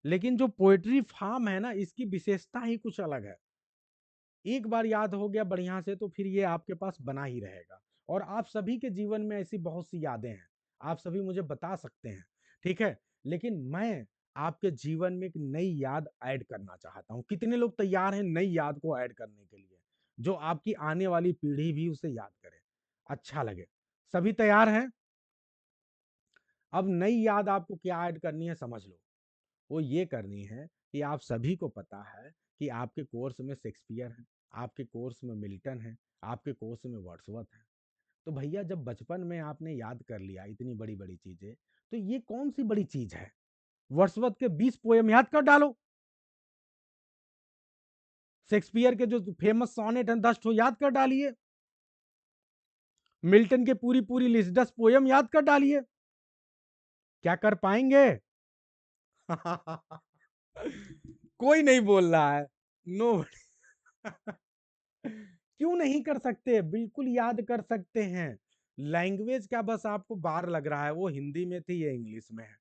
लेकिन जो पोइट्री फॉर्म है ना, इसकी विशेषता ही कुछ अलग है। एक बार याद हो गया बढ़िया से तो फिर ये आपके पास बना ही रहेगा। और आप सभी के जीवन में ऐसी बहुत सी यादें हैं, आप सभी मुझे बता सकते हैं, ठीक है, लेकिन मैं आपके जीवन में एक नई याद ऐड करना चाहता हूं। कितने लोग तैयार हैं नई याद को ऐड करने के लिए, जो आपकी आने वाली पीढ़ी भी उसे याद करे, अच्छा लगे? सभी तैयार हैं? अब नई याद आपको क्या ऐड करनी है समझ लो। वो ये करनी है कि आप सभी को पता है कि आपके कोर्स में शेक्सपियर है, आपके कोर्स में मिल्टन है, आपके कोर्स में वर्ड्सवर्थ है। तो भैया जब बचपन में आपने याद कर लिया इतनी बड़ी बड़ी चीजें, तो ये कौन सी बड़ी चीज है? वर्ड्सवर्थ के 20 पोएम याद कर डालो, शेक्सपियर के जो फेमस सोनेट हैं 10 ठो याद कर डालिए, मिल्टन के पूरी पूरी लिस्ट 10 पोएम याद कर डालिए। क्या कर पाएंगे? कोई नहीं बोल रहा है, नो। क्यों नहीं कर सकते? बिल्कुल याद कर सकते हैं। लैंग्वेज क्या बस आपको बार लग रहा है वो हिंदी में थी या इंग्लिश में है?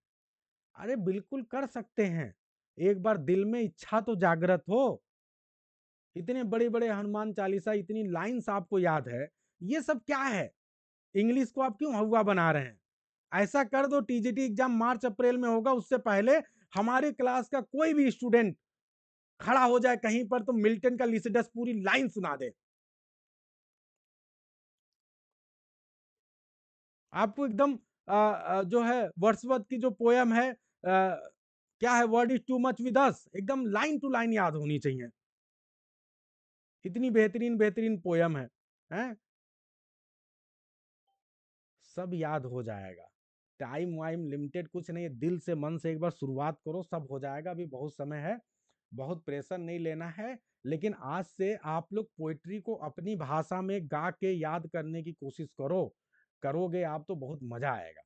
अरे बिल्कुल कर सकते हैं, एक बार दिल में इच्छा तो जागृत हो। इतने बड़े बड़े हनुमान चालीसा, इतनी लाइंस आपको याद है, ये सब क्या है? इंग्लिश को आप क्यों हवा बना रहे हैं? ऐसा कर दो, टीजीटी एग्जाम मार्च अप्रैल में होगा, उससे पहले हमारे क्लास का कोई भी स्टूडेंट खड़ा हो जाए कहीं पर तो मिल्टन का लिसिडस पूरी लाइन सुना दे। आपको एकदम जो है वर्ड्सवर्थ की जो पोयम है, क्या है, word is too much with us, एकदम लाइन टू लाइन याद होनी चाहिए। इतनी बेहतरीन बेहतरीन पोयम है, हैं? सब याद हो जाएगा। टाइम वाइम लिमिटेड कुछ नहीं है, दिल से मन से एक बार शुरुआत करो, सब हो जाएगा। अभी बहुत समय है, बहुत प्रेशर नहीं लेना है, लेकिन आज से आप लोग पोइट्री को अपनी भाषा में गा के याद करने की कोशिश करो। करोगे आप तो बहुत मजा आएगा।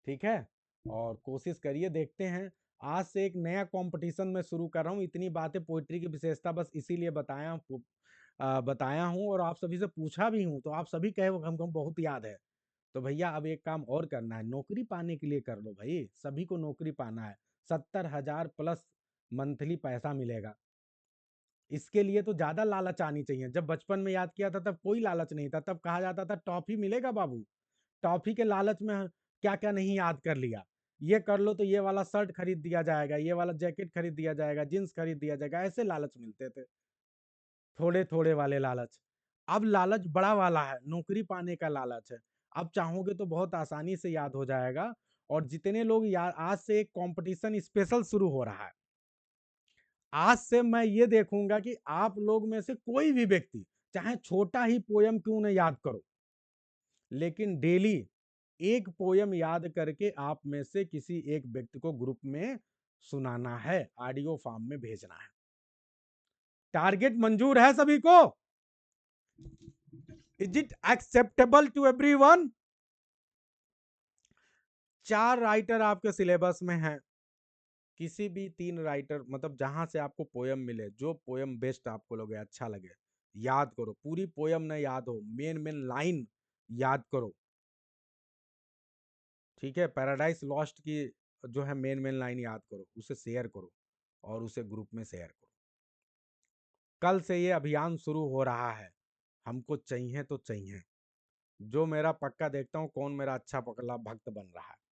ठीक है, और कोशिश करिए, देखते हैं। आज से एक नया कंपटीशन मैं शुरू कर रहा हूँ, इतनी बातें पोइट्री की विशेषता बस इसीलिए बताया हूँ, और आप सभी से पूछा भी हूँ, तो आप सभी कहे वो हमको बहुत याद है। तो भैया अब एक काम और करना है, नौकरी पाने के लिए कर लो भाई, सभी को नौकरी पाना है। 70,000 प्लस मंथली पैसा मिलेगा। इसके लिए तो ज्यादा लालच आनी चाहिए। जब बचपन में याद किया था तब कोई लालच नहीं था, तब कहा जाता था टॉफी मिलेगा बाबू, टॉफी के लालच में क्या क्या नहीं याद कर लिया, ये कर लो तो ये वाला शर्ट खरीद दिया जाएगा, ये वाला जैकेट खरीद दिया जाएगा, जींस खरीद दिया जाएगा, ऐसे लालच मिलते थे, थोड़े थोड़े वाले लालच। अब लालच बड़ा वाला है, नौकरी पाने का लालच है। अब चाहोगे तो बहुत आसानी से याद हो जाएगा। और जितने लोग याद, आज से एक कंपटीशन स्पेशल शुरू हो रहा है। आज से मैं ये देखूंगा कि आप लोग में से कोई भी व्यक्ति चाहे छोटा ही पोयम क्यों न याद करो, लेकिन डेली एक पोयम याद करके आप में से किसी एक व्यक्ति को ग्रुप में सुनाना है, ऑडियो फॉर्म में भेजना है। टारगेट मंजूर है सभी को? Is it acceptable to everyone? 4 writer आपके सिलेबस में हैं। किसी भी 3 राइटर, मतलब जहां से आपको पोयम मिले, जो पोयम बेस्ट आपको लगे, अच्छा लगे, याद करो। पूरी पोयम न याद हो, मेन मेन लाइन याद करो। ठीक है, पैराडाइज लॉस्ट की जो है मेन मेन लाइन याद करो, उसे शेयर करो और उसे ग्रुप में शेयर करो। कल से ये अभियान शुरू हो रहा है, हमको चाहिए तो चाहिए। जो मेरा पक्का देखता हूँ कौन मेरा अच्छा पकड़ा भक्त बन रहा है।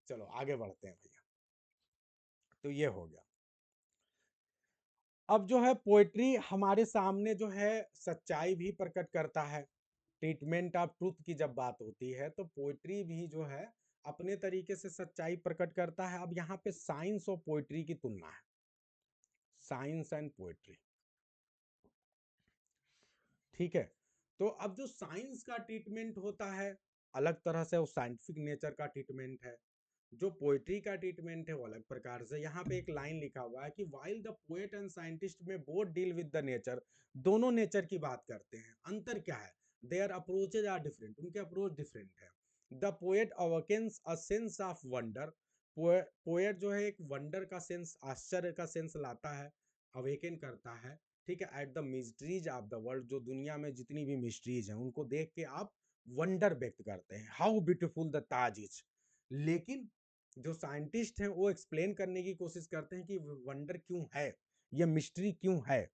चलो आगे बढ़ते हैं भैया। तो ये हो गया। अब जो है पोएट्री हमारे सामने जो है सच्चाई भी प्रकट करता है। ट्रीटमेंट ऑफ ट्रूथ की जब बात होती है तो पोएट्री भी जो है अपने तरीके से सच्चाई प्रकट करता है। अब यहाँ पे साइंस और पोएट्री की तुलना है, साइंस एंड पोएट्री। ठीक है, तो अब जो साइंस का ट्रीटमेंट होता है अलग तरह से, वो साइंटिफिक नेचर का ट्रीटमेंट है। जो पोएट्री का ट्रीटमेंट है वो अलग प्रकार से। यहाँ पे एक लाइन लिखा हुआ है कि while the poet and scientist में both deal with the nature, दोनों नेचर की बात करते हैं। अंतर क्या है? देयर अप्रोचेज आर डिफरेंट, उनके अप्रोच डिफरेंट है। The poet awakens a sense of wonder, poet जो है एक वंडर का सेंस, आश्चर्य का सेंस लाता है, अवेकन करता है। ठीक है, at the mysteries of the world, जो दुनिया में जितनी भी मिस्ट्रीज हैं उनको देख के आप वंडर व्यक्त करते हैं, how beautiful the Taj is. लेकिन जो साइंटिस्ट हैं वो एक्सप्लेन करने की कोशिश करते हैं कि वंडर क्यों है, ये मिस्ट्री क्यों है।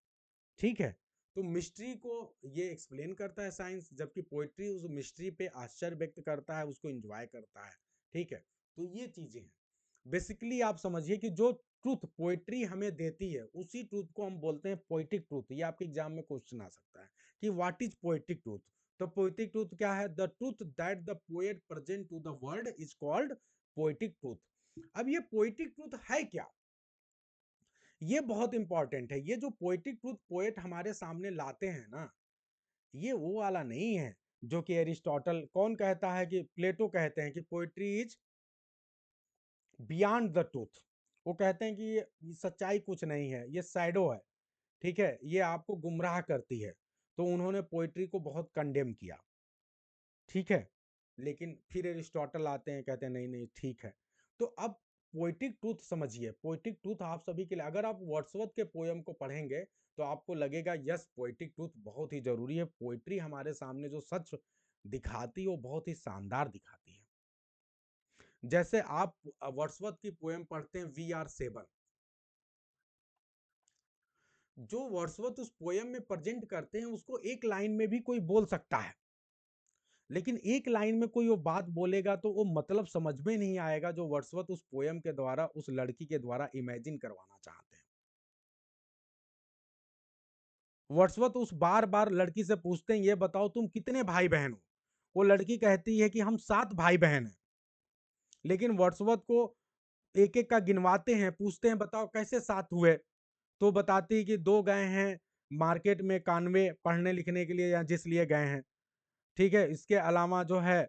ठीक है, तो मिस्ट्री को ये एक्सप्लेन करता है साइंस, जबकि पोएट्री उस मिस्ट्री पे आश्चर्य व्यक्त करता है, उसको एंजॉय करता है। ठीक है, तो ये चीजें हैं। बेसिकली आप समझिए कि जो ट्रूथ पोएट्री हमें देती है उसी ट्रूथ को हम बोलते हैं पोएटिक ट्रूथ। ये आपके एग्जाम में क्वेश्चन आ सकता है कि व्हाट इज पोएटिक ट्रूथ। तो पोएटिक ट्रूथ क्या है? The truth that the poet present to the world is called poetic truth. अब ये पोएटिक ट्रूथ है क्या, ये बहुत इंपॉर्टेंट है। ये जो पोएटिक ट्रूथ पोएट हमारे सामने लाते हैं ना, ये वो वाला नहीं है जो कि एरिस्टोटल, कौन कहता है कि प्लेटो कहते हैं कि poetry is beyond the truth. वो कहते हैं कि ये सच्चाई कुछ नहीं है, ये सैडो है। ठीक है, ये आपको गुमराह करती है। तो उन्होंने पोएट्री को बहुत कंडेम किया। ठीक है, लेकिन फिर एरिस्टोटल आते हैं, कहते हैं नहीं नहीं ठीक है। तो अब पोएटिक ट्रूथ समझिए। पोएटिक ट्रूथ आप सभी के लिए, अगर आप वर्ड्सवर्थ के पोयम को पढ़ेंगे तो आपको लगेगा यस पोएटिक ट्रूथ बहुत ही जरूरी है। पोएट्री हमारे सामने जो सच दिखाती है वो बहुत ही शानदार दिखाती है। जैसे आप वर्ड्सवर्थ की पोयम पढ़ते हैं वी आर सेवन, जो वर्ड्सवर्थ उस पोयम में प्रेजेंट करते हैं उसको एक लाइन में भी कोई बोल सकता है, लेकिन एक लाइन में कोई वो बात बोलेगा तो वो मतलब समझ में नहीं आएगा जो वर्ड्सवर्थ उस पोयम के द्वारा उस लड़की के द्वारा इमेजिन करवाना चाहते हैं। वर्ड्सवर्थ उस बार बार लड़की से पूछते हैं ये बताओ तुम कितने भाई बहन हो, वो लड़की कहती है कि हम 7 भाई बहन हैं। लेकिन वर्ड्सवर्थ को एक एक का गिनवाते हैं, पूछते हैं बताओ कैसे 7 हुए, तो बताती है कि 2 गए हैं मार्केट में कानवे पढ़ने लिखने के लिए या जिस लिए गए हैं। ठीक है, इसके अलावा जो है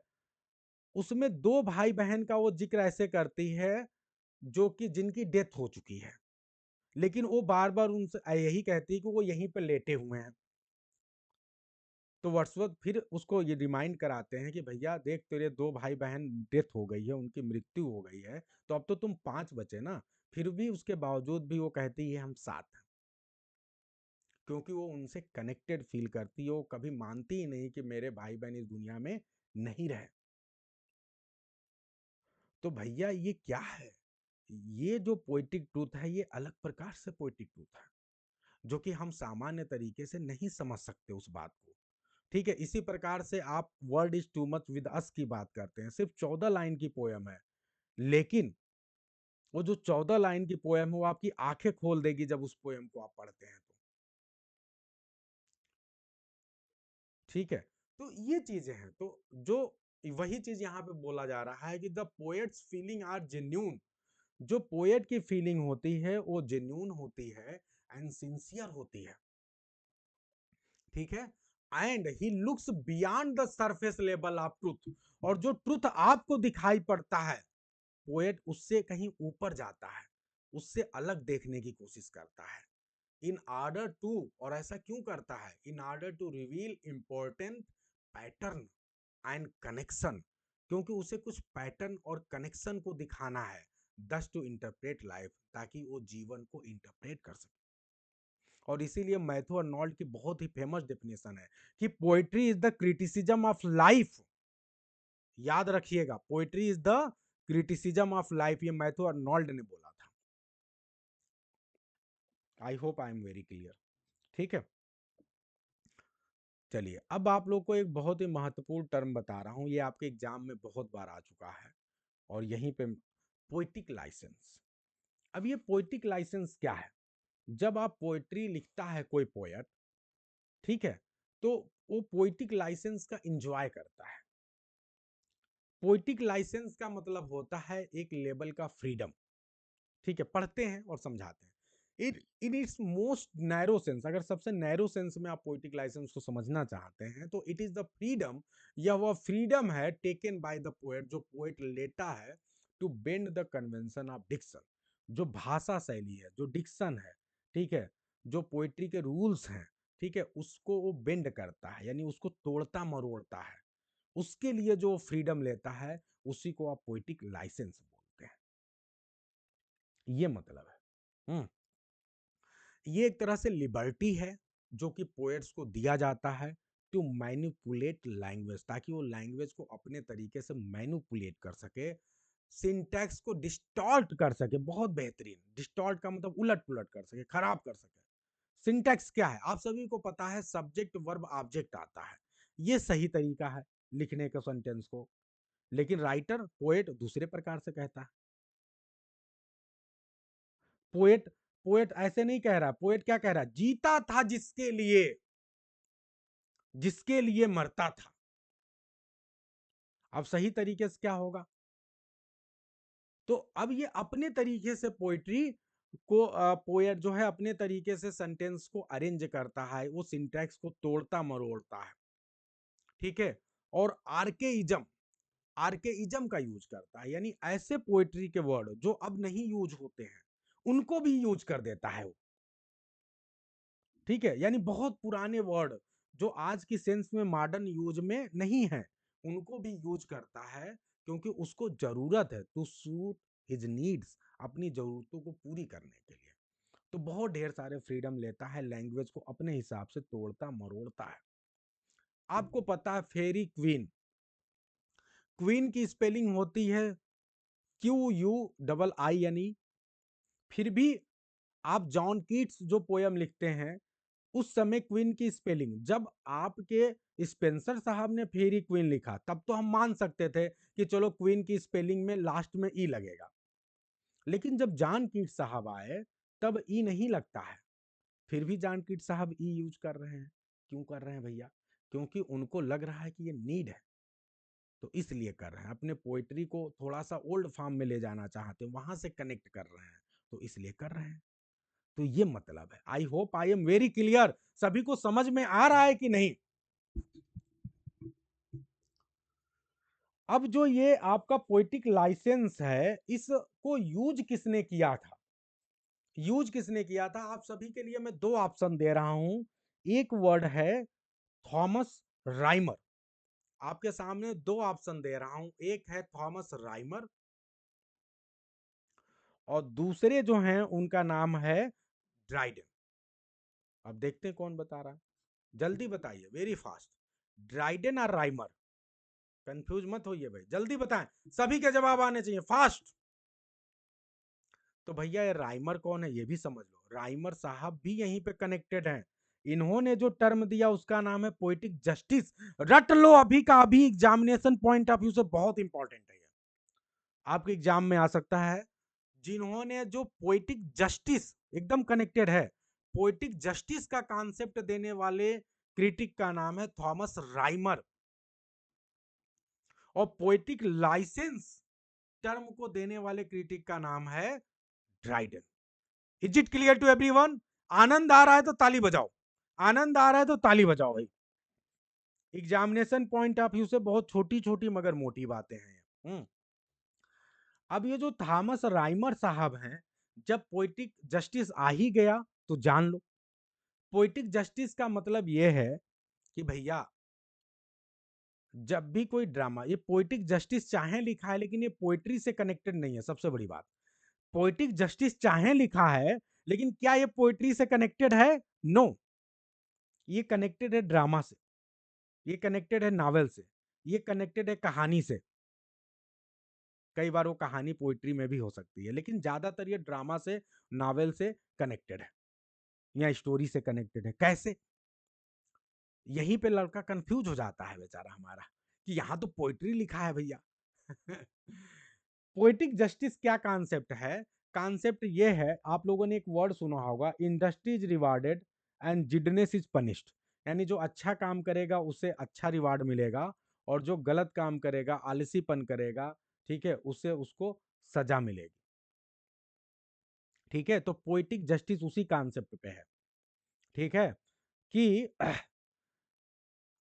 उसमें 2 भाई बहन का वो जिक्र ऐसे करती है जो कि जिनकी डेथ हो चुकी है, लेकिन वो बार बार उनसे यही कहती है कि वो यहीं पर लेटे हुए हैं। तो वर्ड्सवर्थ फिर उसको ये रिमाइंड कराते हैं कि भैया देख तेरे 2 भाई बहन डेथ हो गई है, उनकी मृत्यु हो गई है, तो अब तो तुम 5 बचे ना। फिर भी उसके बावजूद भी वो कहती है हम 7 हैं, क्योंकि वो उनसे कनेक्टेड फील करती है। वो कभी मानती ही नहीं कि मेरे भाई बहन इस दुनिया में नहीं रहे। तो भैया ये क्या है? ये जो पोएटिक ट्रूथ है ये अलग प्रकार से पोएटिक ट्रूथ है। जो कि हम सामान्य तरीके से नहीं समझ सकते उस बात को। ठीक है, इसी प्रकार से आप world is too much with us की बात करते हैं, सिर्फ 14 लाइन की पोयम है, लेकिन वो जो 14 लाइन की पोयम है वो आपकी आंखें खोल देगी जब उस पोयम को आप पढ़ते हैं तो। ठीक है, तो ये चीजें हैं, तो जो वही चीज यहाँ पे बोला जा रहा है कि the poet's feeling are genuine, जो पोएट की फीलिंग होती है वो जेन्यून होती है एंड सिंसियर होती है। ठीक है, and he looks beyond the surface level of truth, और जो ट्रुथ आपको दिखाई पड़ता है पोएट उससे कहीं ऊपर जाता है, उससे अलग देखने की कोशिश करता है। इन ऑर्डर टू, और ऐसा क्यों करता है, in order to reveal important pattern and connection, क्योंकि उसे कुछ पैटर्न और कनेक्शन को दिखाना है, दस टू इंटरप्रेट लाइफ, ताकि वो जीवन को इंटरप्रेट कर सके। और इसीलिए मैथ्यू अर्नोल्ड की बहुत ही फेमस डेफिनेशन है कि poetry is the criticism of life. याद रखिएगा, poetry is the criticism of life, ये मैथ्यू अर्नोल्ड ने बोला था। आई hope I am very clear. ठीक है, चलिए अब आप लोग को एक बहुत ही महत्वपूर्ण टर्म बता रहा हूं, ये आपके एग्जाम में बहुत बार आ चुका है, और यहीं पे पोइटिक लाइसेंस। अब ये पोइटिक लाइसेंस क्या है? जब आप पोएट्री लिखता है कोई पोएट, ठीक है, तो वो पोइटिक लाइसेंस का एंजॉय करता है। पोइटिक लाइसेंस का मतलब होता है एक लेवल का फ्रीडम। ठीक है, पढ़ते हैं और समझाते हैं। It in its most narrow sense, अगर सबसे नैरो सेंस में आप पोइटिक लाइसेंस को समझना चाहते हैं तो इट इज द फ्रीडम, यह वह फ्रीडम है टेकन बाय द पोएट, जो पोएट लेता है to bend the convention of diction, जो भाषा शैली है, जो डिक्शन है, ठीक है, जो पोइट्री के रूल्स हैं, ठीक है, उसको वो बेंड करता है, यानी उसको तोड़ता मरोड़ता है। उसके लिए जो फ्रीडम लेता है उसी को आप पोइटिक लाइसेंस बोलते हैं। ये मतलब है। ये एक तरह से लिबर्टी है जो कि पोएट्स को दिया जाता है टू मैनिपुलेट लैंग्वेज, ताकि वो लैंग्वेज को अपने तरीके से मैनिपुलेट कर सके, सिंटैक्स को डिस्टॉर्ट कर सके, बहुत बेहतरीन, डिस्टॉर्ट का मतलब उलट पुलट कर सके, खराब कर सके। सिंटैक्स क्या है आप सभी को पता है, सब्जेक्ट वर्ब ऑब्जेक्ट आता है, ये सही तरीका है लिखने का सेंटेंस को, लेकिन राइटर पोएट दूसरे प्रकार से कहता है। पोएट पोएट ऐसे नहीं कह रहा, पोएट क्या कह रहा है, जीता था जिसके लिए, जिसके लिए मरता था। अब सही तरीके से क्या होगा, तो अब ये अपने तरीके से पोएट्री को, पोएट जो है अपने तरीके से सेंटेंस को अरेंज करता है, वो सिंटैक्स को तोड़ता मरोड़ता है। ठीक है, और आर्केइज्म, आर्केइज्म का यूज करता है, यानी ऐसे पोएट्री के वर्ड जो अब नहीं यूज होते हैं उनको भी यूज कर देता है वो। ठीक है, यानी बहुत पुराने वर्ड जो आज की सेंस में मॉडर्न यूज में नहीं है उनको भी यूज करता है, क्योंकि उसको जरूरत है टू सूट हिज नीड्स, अपनी जरूरतों को पूरी करने के लिए। तो बहुत ढेर सारे फ्रीडम लेता है, लैंग्वेज को अपने हिसाब से तोड़ता मरोड़ता है। आपको पता है फेरी क्वीन, क्वीन की स्पेलिंग होती है QUII। फिर भी आप जॉन कीट्स जो पोयम लिखते हैं उस समय क्वीन की स्पेलिंग, जब आपके स्पेंसर साहब ने फेरी क्वीन लिखा तब तो हम मान सकते थे कि चलो क्वीन की स्पेलिंग में लास्ट में ई लगेगा, लेकिन जब जॉन कीट्स साहब आए तब ई नहीं लगता है, फिर भी जॉन कीट्स साहब ई यूज कर रहे हैं। क्यों कर रहे हैं भैया? क्योंकि उनको लग रहा है कि ये नीड है, तो इसलिए कर रहे हैं, अपने पोइट्री को थोड़ा सा ओल्ड फॉर्म में ले जाना चाहते हैं, वहां से कनेक्ट कर रहे हैं, तो इसलिए कर रहे हैं। तो ये मतलब है। I hope I am very clear, सभी को समझ में आ रहा है कि नहीं? अब जो ये आपका पोइटिक लाइसेंस है इसको यूज किसने किया था, यूज किसने किया था, आप सभी के लिए मैं दो ऑप्शन दे रहा हूं। एक वर्ड है थॉमस राइमर, आपके सामने दो ऑप्शन दे रहा हूं, एक है थॉमस राइमर और दूसरे जो हैं उनका नाम है ड्राइडन। अब देखते हैं कौन बता रहा है, जल्दी बताइए, वेरी फास्ट। ड्राइडन और राइमर, कंफ्यूज मत होइए भाई, जल्दी बताएं, सभी के जवाब आने चाहिए, फास्ट। तो भैया ये राइमर कौन है ये भी समझ लो, राइमर साहब भी यहीं पे कनेक्टेड हैं। इन्होंने जो टर्म दिया उसका नाम है पोएटिक जस्टिस। रट लो अभी का अभी, एग्जामिनेशन पॉइंट ऑफ व्यू से बहुत इंपॉर्टेंट है, आपके एग्जाम में आ सकता है। जिन्होंने जो पोएटिक जस्टिस, एकदम कनेक्टेड है, पोएटिक जस्टिस का कॉन्सेप्ट देने वाले क्रिटिक का नाम है थॉमस राइमर, और पोएटिक लाइसेंस टर्म को देने वाले क्रिटिक का नाम है Dryden. Is it clear to everyone? आनंद आ रहा है तो ताली बजाओ, आनंद आ रहा है तो ताली बजाओ भाई। एग्जामिनेशन पॉइंट ऑफ व्यू से बहुत छोटी छोटी मगर मोटी बातें हैं। अब ये जो थॉमस राइमर साहब हैं, जब पोइटिक जस्टिस आ ही गया तो जान लो, पोइटिक जस्टिस का मतलब ये है कि भैया जब भी कोई ड्रामा, ये पोइटिक जस्टिस चाहे लिखा है लेकिन ये पोइट्री से कनेक्टेड नहीं है, सबसे बड़ी बात। पोइटिक जस्टिस चाहे लिखा है लेकिन क्या ये पोइट्री से कनेक्टेड है? No no. ये कनेक्टेड है ड्रामा से, ये कनेक्टेड है नॉवेल से, ये कनेक्टेड है कहानी से। कई बार वो कहानी पोइट्री में भी हो सकती है, लेकिन ज्यादातर ये ड्रामा से, नॉवेल से कनेक्टेड है या स्टोरी से कनेक्टेड है। कैसे? यहीं पे लड़का कंफ्यूज हो जाता है बेचारा हमारा, कि यहाँ तो पोइट्री लिखा है भैया। पोएटिक जस्टिस क्या कॉन्सेप्ट है? कॉन्सेप्ट ये है, आप लोगों ने एक वर्ड सुना होगा, industry is rewarded and wickedness is punished. यानी जो अच्छा काम करेगा उसे अच्छा रिवार्ड मिलेगा, और जो गलत काम करेगा, आलसीपन करेगा, ठीक है, उससे उसको सजा मिलेगी। ठीक है, तो पोएटिक जस्टिस उसी कॉन्सेप्ट पे है। ठीक है, कि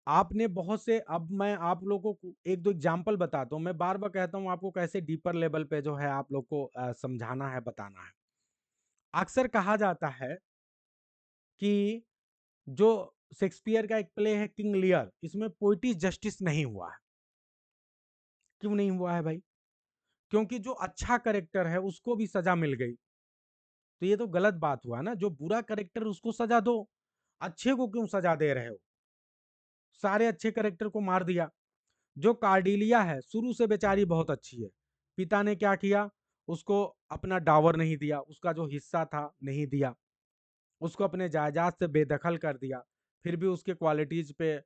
आपने बहुत से, अब मैं आप लोगों को एक दो एग्जांपल बताता हूं, मैं बार बार कहता हूं आपको कैसे डीपर लेवल पे जो है आप लोग को समझाना है, बताना है। अक्सर कहा जाता है कि जो शेक्सपियर का एक प्ले है किंग लियर, इसमें पोइटिक जस्टिस नहीं हुआ है। क्यों नहीं हुआ है भाई? क्योंकि जो अच्छा करेक्टर है उसको भी सजा मिल गई, तो ये तो गलत बात हुआ ना। जो बुरा करेक्टर उसको सजा दो, अच्छे को क्यों सजा दे रहे हो? सारे अच्छे करेक्टर को मार दिया। जो कार्डिलिया है शुरू से बेचारी बहुत अच्छी है, पिता ने क्या किया, उसको अपना डावर नहीं दिया, उसका जो हिस्सा था नहीं दिया, उसको अपने जायदाद से बेदखल कर दिया। फिर भी उसके क्वालिटीज पे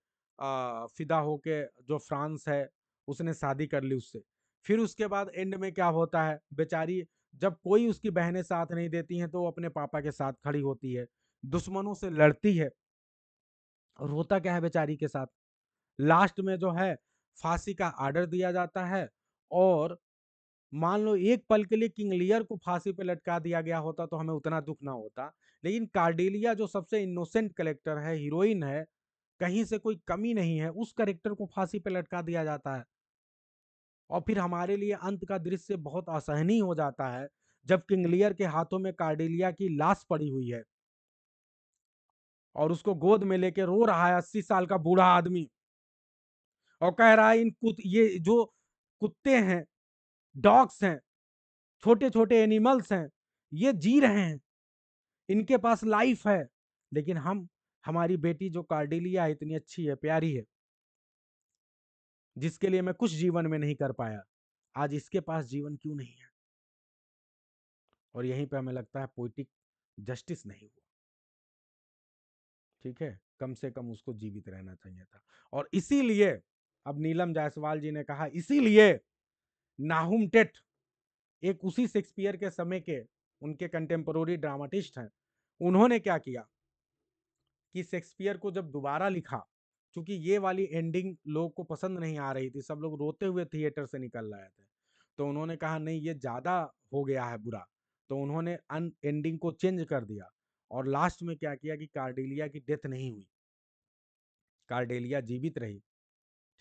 फिदा होके जो फ्रांस है उसने शादी कर ली उससे। फिर उसके बाद एंड में क्या होता है, बेचारी जब कोई उसकी बहनें साथ नहीं देती हैं तो वो अपने पापा के साथ खड़ी होती है, दुश्मनों से लड़ती है, और होता क्या है बेचारी के साथ, लास्ट में जो है फांसी का आर्डर दिया जाता है। और मान लो एक पल के लिए किंग लियर को फांसी पे लटका दिया गया होता तो हमें उतना दुख ना होता, लेकिन कार्डेलिया जो सबसे इनोसेंट करेक्टर है, हीरोइन है, कहीं से कोई कमी नहीं है, उस करेक्टर को फांसी पे लटका दिया जाता है। और फिर हमारे लिए अंत का दृश्य बहुत असहनीय हो जाता है, जब किंग लियर के हाथों में कार्डेलिया की लाश पड़ी हुई है, और उसको गोद में लेके रो रहा है 80 साल का बूढ़ा आदमी, और कह रहा है ये जो कुत्ते हैं, डॉग्स हैं, छोटे छोटे एनिमल्स हैं, ये जी रहे हैं, इनके पास लाइफ है, लेकिन हमारी बेटी जो कार्डिलिया है इतनी अच्छी है, प्यारी है, जिसके लिए मैं कुछ जीवन में नहीं कर पाया, आज इसके पास जीवन क्यों नहीं है? और यहीं पे हमें लगता है पोइटिक जस्टिस नहीं हुआ। ठीक है, कम से कम उसको जीवित रहना चाहिए था। और इसीलिए अब नीलम जायसवाल जी ने कहा, इसीलिए नाहुम टेट, एक उसी शेक्सपियर के समय के उनके कंटेम्पोररी ड्रामाटिस्ट हैं, उन्होंने क्या किया कि शेक्सपियर को जब दोबारा लिखा, क्योंकि ये वाली एंडिंग लोग को पसंद नहीं आ रही थी, सब लोग रोते हुए थिएटर से निकल रहे थे, तो उन्होंने कहा नहीं ये ज्यादा हो गया है बुरा, तो उन्होंने एंडिंग को चेंज कर दिया। और लास्ट में क्या किया कि कार्डेलिया की डेथ नहीं हुई, कार्डेलिया जीवित रही।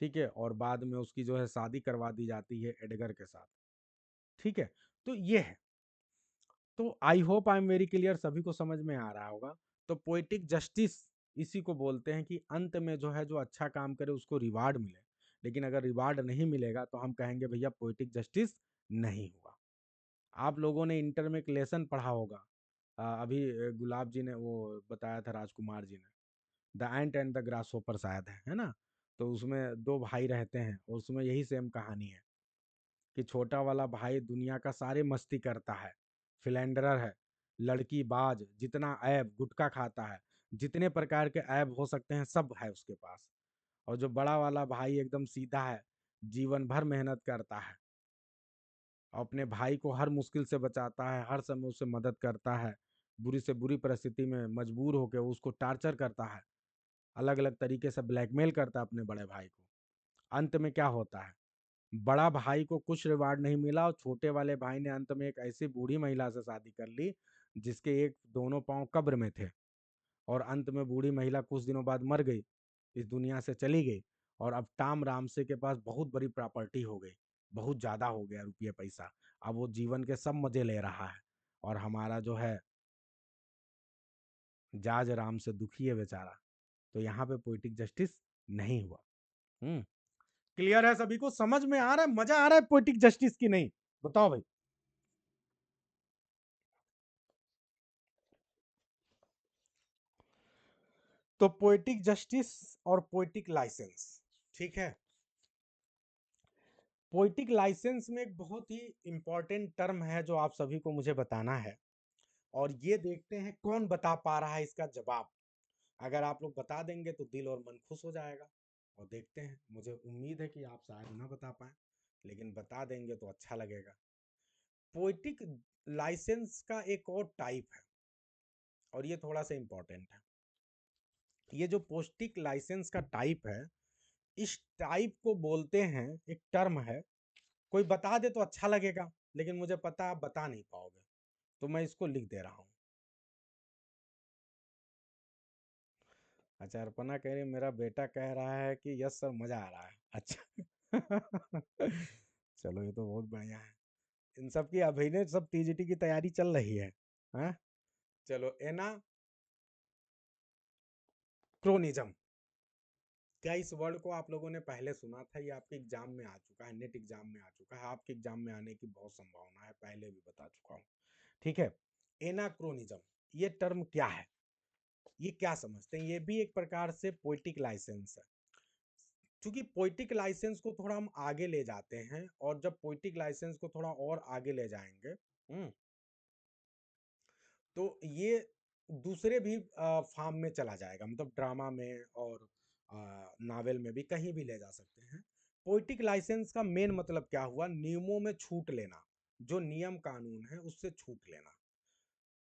ठीक है, और बाद में उसकी जो है शादी करवा दी जाती है एडगर के साथ। ठीक है, तो ये है। तो I hope I am very clear, सभी को समझ में आ रहा होगा। तो पोएटिक जस्टिस इसी को बोलते हैं, कि अंत में जो है जो अच्छा काम करे उसको रिवार्ड मिले, लेकिन अगर रिवार्ड नहीं मिलेगा तो हम कहेंगे भैया पोएटिक जस्टिस नहीं हुआ। आप लोगों ने इंटर में एक लेसन पढ़ा होगा, अभी गुलाब जी ने वो बताया था, राजकुमार जी ने, the ant and the grass hopper शायद है ना। तो उसमें दो भाई रहते हैं, और उसमें यही सेम कहानी है कि छोटा वाला भाई दुनिया का सारे मस्ती करता है, फिलेंडरर है, लड़की बाज, जितना ऐब, गुटखा खाता है, जितने प्रकार के ऐब हो सकते हैं सब है उसके पास। और जो बड़ा वाला भाई एकदम सीधा है, जीवन भर मेहनत करता है, अपने भाई को हर मुश्किल से बचाता है, हर समय उसे मदद करता है, बुरी से बुरी परिस्थिति में मजबूर होकर उसको टार्चर करता है, अलग अलग तरीके से ब्लैकमेल करता है अपने बड़े भाई को। अंत में क्या होता है, बड़ा भाई को कुछ रिवार्ड नहीं मिला और छोटे वाले भाई ने अंत में एक ऐसी बूढ़ी महिला से शादी कर ली जिसके एक दोनों पांव कब्र में थे। और अंत में बूढ़ी महिला कुछ दिनों बाद मर गई, इस दुनिया से चली गई। और अब टाम रामसे के पास बहुत बड़ी प्रॉपर्टी हो गई, बहुत ज्यादा हो गया रुपये पैसा। अब वो जीवन के सब मजे ले रहा है, और हमारा जो है जाज राम से दुखी है बेचारा। तो यहाँ पे पोइटिक जस्टिस नहीं हुआ। क्लियर है सभी को, समझ में आ रहा है, मजा आ रहा है पोइटिक जस्टिस की नहीं? बताओ भाई। तो पोइटिक जस्टिस और पोइटिक लाइसेंस, ठीक है। पोइटिक लाइसेंस में एक बहुत ही इंपॉर्टेंट टर्म है जो आप सभी को मुझे बताना है, और ये देखते हैं कौन बता पा रहा है इसका जवाब। अगर आप लोग बता देंगे तो दिल और मन खुश हो जाएगा। और देखते हैं, मुझे उम्मीद है कि आप शायद ना बता पाए, लेकिन बता देंगे तो अच्छा लगेगा। पोइटिक लाइसेंस का एक और टाइप है, और ये थोड़ा सा इंपॉर्टेंट है। ये जो पोस्टिक लाइसेंस का टाइप है, इस टाइप को बोलते हैं, एक टर्म है। कोई बता दे तो अच्छा लगेगा, लेकिन मुझे पता आप बता नहीं पाओगे, तो मैं इसको लिख दे रहा हूं। अच्छा, अर्पणा कह रही मेरा बेटा कह रहा है कि यस सर मजा आ रहा है। अच्छा चलो ये तो बहुत बढ़िया है। इन सब की अभिनय सब टीजीटी की तैयारी चल रही है। हाँ? चलो, एना क्रोनिज्म, क्या इस वर्ड को आप लोगों ने पहले सुना था? ये आपके एग्जाम में आ चुका है, नेट एग्जाम में आ चुका है, आपके एग्जाम में आने की बहुत संभावना है, पहले भी बता चुका हूँ। ठीक है। एनाक्रोनिज्म, ये टर्म क्या है, ये क्या समझते हैं? ये भी एक प्रकार से पोइटिक लाइसेंस है। क्योंकि पोइटिक लाइसेंस को थोड़ा हम आगे ले जाते हैं, और जब पोइटिक लाइसेंस को थोड़ा और आगे ले जाएंगे, तो ये दूसरे भी फॉर्म में चला जाएगा, मतलब ड्रामा में और नावल में भी, कहीं भी ले जा सकते हैं। पोइटिक लाइसेंस का मेन मतलब क्या हुआ? नियमों में छूट लेना, जो नियम कानून है उससे छूट लेना।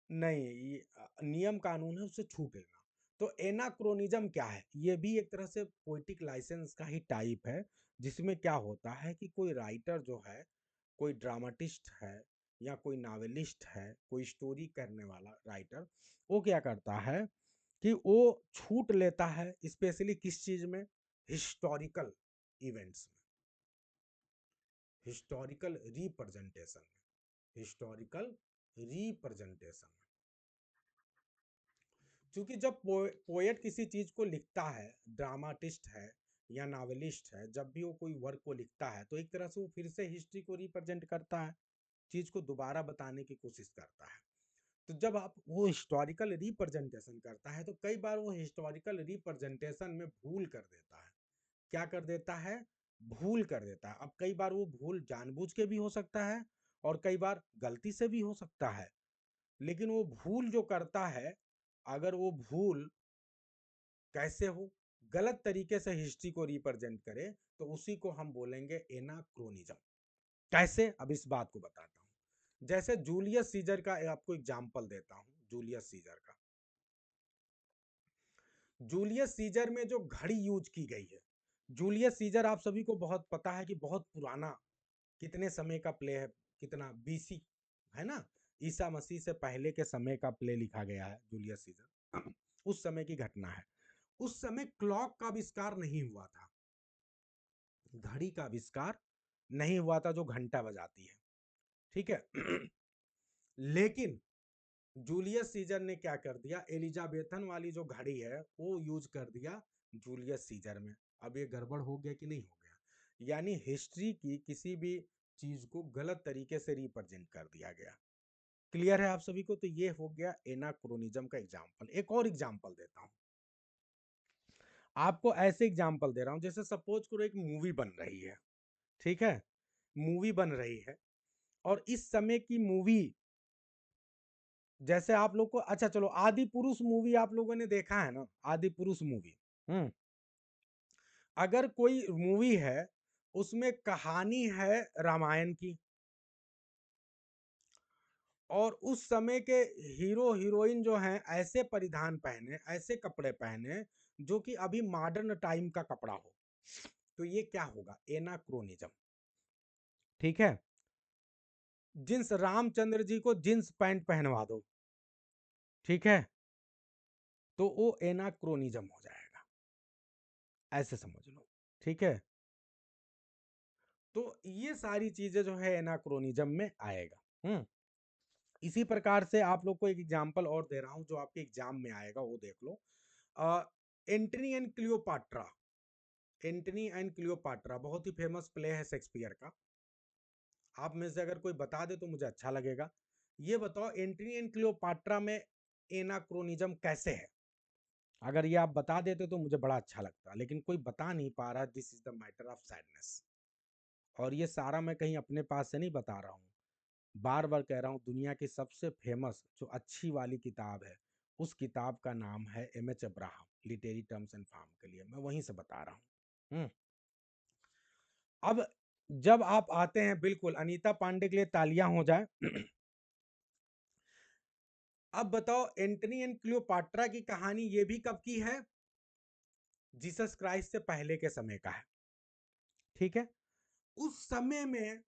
नहीं, ये नियम कानून है उससे छूट लेना। तो एनाक्रोनिज्म क्या है? ये भी एक तरह से पोइटिक लाइसेंस का ही टाइप है, जिसमें क्या होता है कि कोई राइटर जो है, कोई ड्रामाटिस्ट है, या कोई नावेलिस्ट है, कोई स्टोरी करने वाला राइटर, वो क्या करता है कि वो छूट लेता है, स्पेशली किस चीज में? हिस्टोरिकल इवेंट्स में, हिस्टोरिकल रिप्रेजेंटेशन में, हिस्टोरिकल रिप्रेजेंटेशन में। क्योंकि जब पोएट किसी चीज को लिखता है, ड्रामाटिस्ट है या नावलिस्ट है, जब भी वो कोई वर्क को लिखता है, तो एक तरह से वो फिर से हिस्ट्री को रिप्रेजेंट करता है, चीज को दोबारा बताने की कोशिश करता है। तो जब आप वो हिस्टोरिकल रिप्रेजेंटेशन करता है, तो कई बार वो हिस्टोरिकल रिप्रेजेंटेशन में भूल कर देता है। क्या कर देता है? भूल कर देता है। अब कई बार वो भूल जानबूझ के भी हो सकता है, और कई बार गलती से भी हो सकता है। लेकिन वो भूल जो करता है, अगर वो भूल कैसे हो, गलत तरीके से हिस्ट्री को रिप्रेजेंट करे, तो उसी को हम बोलेंगे एनाक्रोनिज्म। कैसे? अब इस बात को बताता हूं। जैसे जूलियस सीजर का आपको एग्जांपल देता हूं, जूलियस सीजर का। जूलियस सीजर में जो घड़ी यूज की गई है, जूलियस सीजर आप सभी को बहुत पता है कि बहुत पुराना, कितने समय का प्ले है, कितना बीसी, है ना? ईसा मसीह से पहले के समय का प्ले लिखा गया है जूलियस सीजर। उस समय की घटना है। उस समय क्लॉक का आविष्कार नहीं हुआ था, घड़ी का आविष्कार नहीं हुआ था जो घंटा बजाती है, ठीक है। लेकिन जूलियस सीजर ने क्या कर दिया, एलिजाबेथन वाली जो घड़ी है वो यूज कर दिया जूलियस सीजर में। अब ये गड़बड़ हो गया कि नहीं हो गया? यानी हिस्ट्री की किसी भी चीज को गलत तरीके से रिप्रेजेंट कर दिया गया। क्लियर है आप सभी को? तो ये हो गया एनाक्रोनिज्म का एग्जाम्पल। एक और एग्जाम्पल देता हूं आपको, ऐसे एग्जाम्पल दे रहा हूं जैसे सपोज करो एक मूवी बन रही है, ठीक है, मूवी बन रही है, और इस समय की मूवी जैसे आप लोग को, अच्छा चलो, आदि पुरुष मूवी आप लोगों ने देखा है ना, आदि पुरुष मूवी। हम्म। अगर कोई मूवी है उसमें कहानी है रामायण की, और उस समय के हीरो हीरोइन जो हैं ऐसे परिधान पहने, ऐसे कपड़े पहने जो कि अभी मॉडर्न टाइम का कपड़ा हो, तो ये क्या होगा? एनाक्रोनिज्म। ठीक है। जिन्स रामचंद्र जी को जींस पैंट पहनवा दो, ठीक है, तो वो एनाक्रोनिज्म हो जाएगा, ऐसे समझ लो। ठीक है। तो ये सारी चीजें जो है एनाक्रोनिज्म में आएगा। इसी प्रकार से आप लोग को एक एग्जांपल और दे रहा हूं जो आपके एग्जाम में आएगा, वो देख लो। Antony and Cleopatra. Antony and Cleopatra बहुत ही फेमस प्ले है शेक्सपियर का। आप में से अगर कोई बता दे तो मुझे अच्छा लगेगा। ये बताओ एंटनी एंड क्लियोपाट्रा में एनाक्रोनिज्म कैसे है? अगर ये आप बता देते तो मुझे बड़ा अच्छा लगता, लेकिन कोई बता नहीं पा रहा। This is the matter of sadness. और ये सारा मैं कहीं अपने पास से नहीं बता रहा हूँ, बार बार कह रहा हूँ, दुनिया की सबसे फेमस जो अच्छी वाली किताब है, उस किताब का नाम है M H Abraham, literary terms and form के लिए, मैं वहीं से बता रहा हूँ। अब जब आप आते हैं, बिल्कुल अनीता पांडे के लिए तालियां हो जाए। अब बताओ एंटनी एंड क्लियोपाट्रा की कहानी ये भी कब की है? जीसस क्राइस्ट से पहले के समय का है। ठीक है। उस समय में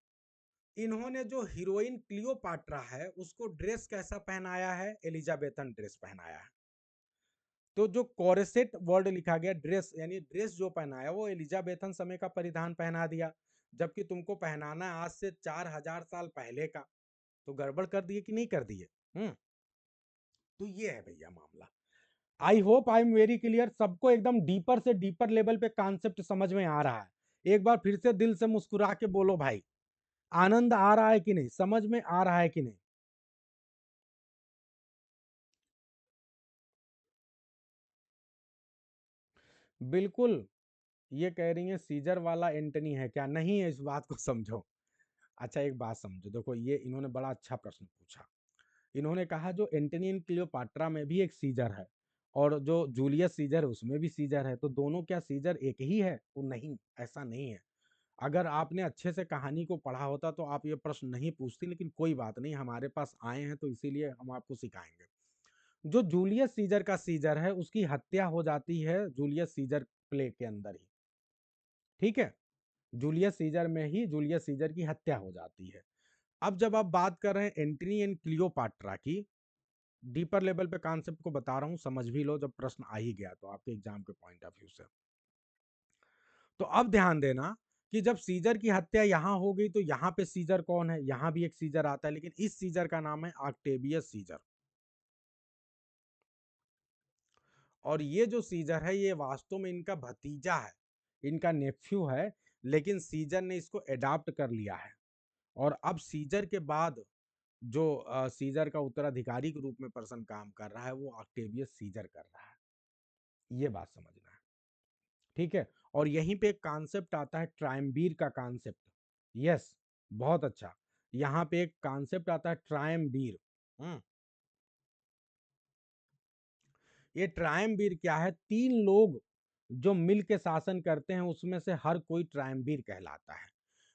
इन्होंने जो हीरोइन क्लियोपाट्रा है उसको ड्रेस कैसा पहनाया है? एलिजाबेथन ड्रेस पहनाया है। तो जो कोरेसेट वर्ड लिखा गया ड्रेस, यानी ड्रेस जो पहनाया वो एलिजाबेथन समय का परिधान पहना दिया, जबकि तुमको पहनाना है आज से 4000 साल पहले का। तो गड़बड़ कर दिए कि नहीं कर दिए? तो ये है भैया मामला। आई hope I am very clear, सबको एकदम डीपर से डीपर लेवल पे कॉन्सेप्ट समझ में आ रहा है। एक बार फिर से दिल से मुस्कुरा के बोलो भाई, आनंद आ रहा है कि नहीं, समझ में आ रहा है कि नहीं? बिल्कुल। ये कह रही है सीजर वाला एंटनी है क्या? नहीं है, इस बात को समझो। अच्छा एक बात समझो, देखो ये इन्होंने बड़ा अच्छा प्रश्न पूछा। इन्होंने कहा जो एंटनी एंड क्लियोपाट्रा में भी एक सीजर है, और जो जूलियस सीजर है उसमें भी सीजर है, तो दोनों क्या सीजर एक ही है? तो नहीं, ऐसा नहीं है। अगर आपने अच्छे से कहानी को पढ़ा होता तो आप ये प्रश्न नहीं पूछती, लेकिन कोई बात नहीं, हमारे पास आए हैं तो इसीलिए हम आपको सिखाएंगे। जो जूलियस सीजर का सीजर है उसकी हत्या हो जाती है जूलियस सीजर प्ले के अंदर ही। ठीक है। जूलियस सीजर में ही जूलियस सीजर की हत्या हो जाती है। अब जब आप बात कर रहे हैं एंटनी एंड क्लियोपाट्रा की, डीपर लेवल पे कॉन्सेप्ट को बता रहा हूं, समझ भी लो जब प्रश्न आ ही गया तो आपके एग्जाम के पॉइंट ऑफ व्यू से। तो अब ध्यान देना कि जब सीजर की हत्या यहां हो गई तो यहां पे सीजर कौन है? यहां भी एक सीजर आता है, लेकिन इस सीजर का नाम है ऑक्टेवियस सीजर। और ये जो सीजर है ये वास्तव में इनका भतीजा है, इनका नेफ्यू है, लेकिन सीजर ने इसको एडाप्ट कर लिया है। और अब सीजर के बाद जो सीजर का उत्तराधिकारी के रूप में पर्सन काम कर रहा है वो ऑक्टेवियस सीजर कर रहा है। ये बात समझना है। ठीक है। और यहीं पे एक कॉन्सेप्ट आता है ट्रायम्बीर का कॉन्सेप्ट। यस, बहुत अच्छा। यहाँ पे एक कॉन्सेप्ट आता है ट्रायम्बीर। ये ट्रायम्बीर क्या है? तीन लोग जो मिल के शासन करते हैं उसमें से हर कोई ट्रायम्बीर कहलाता है।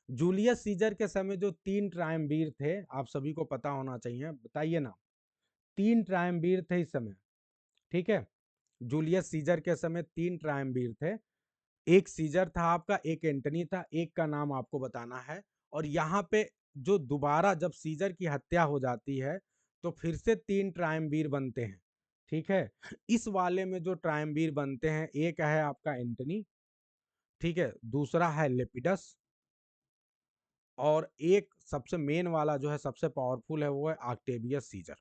जूलियस सीजर के समय जो तीन ट्रायम्बीर थे, आप सभी को पता होना चाहिए, बताइए ना। तीन ट्रायम्बीर थे इस समय। ठीक है। जूलियस सीजर के समय तीन ट्रायम्बीर थे। एक सीजर था आपका, एक एंटनी था, एक का नाम आपको बताना है। और यहाँ पे जो दोबारा जब सीजर की हत्या हो जाती है तो फिर से तीन ट्रायम्बीर बनते हैं। ठीक है। इस वाले में जो ट्रायम्बीर बनते हैं, एक है आपका एंटनी, ठीक है, दूसरा है लेपिडस, और एक सबसे मेन वाला जो है, सबसे पावरफुल है, वो है ऑक्टेवियस सीजर।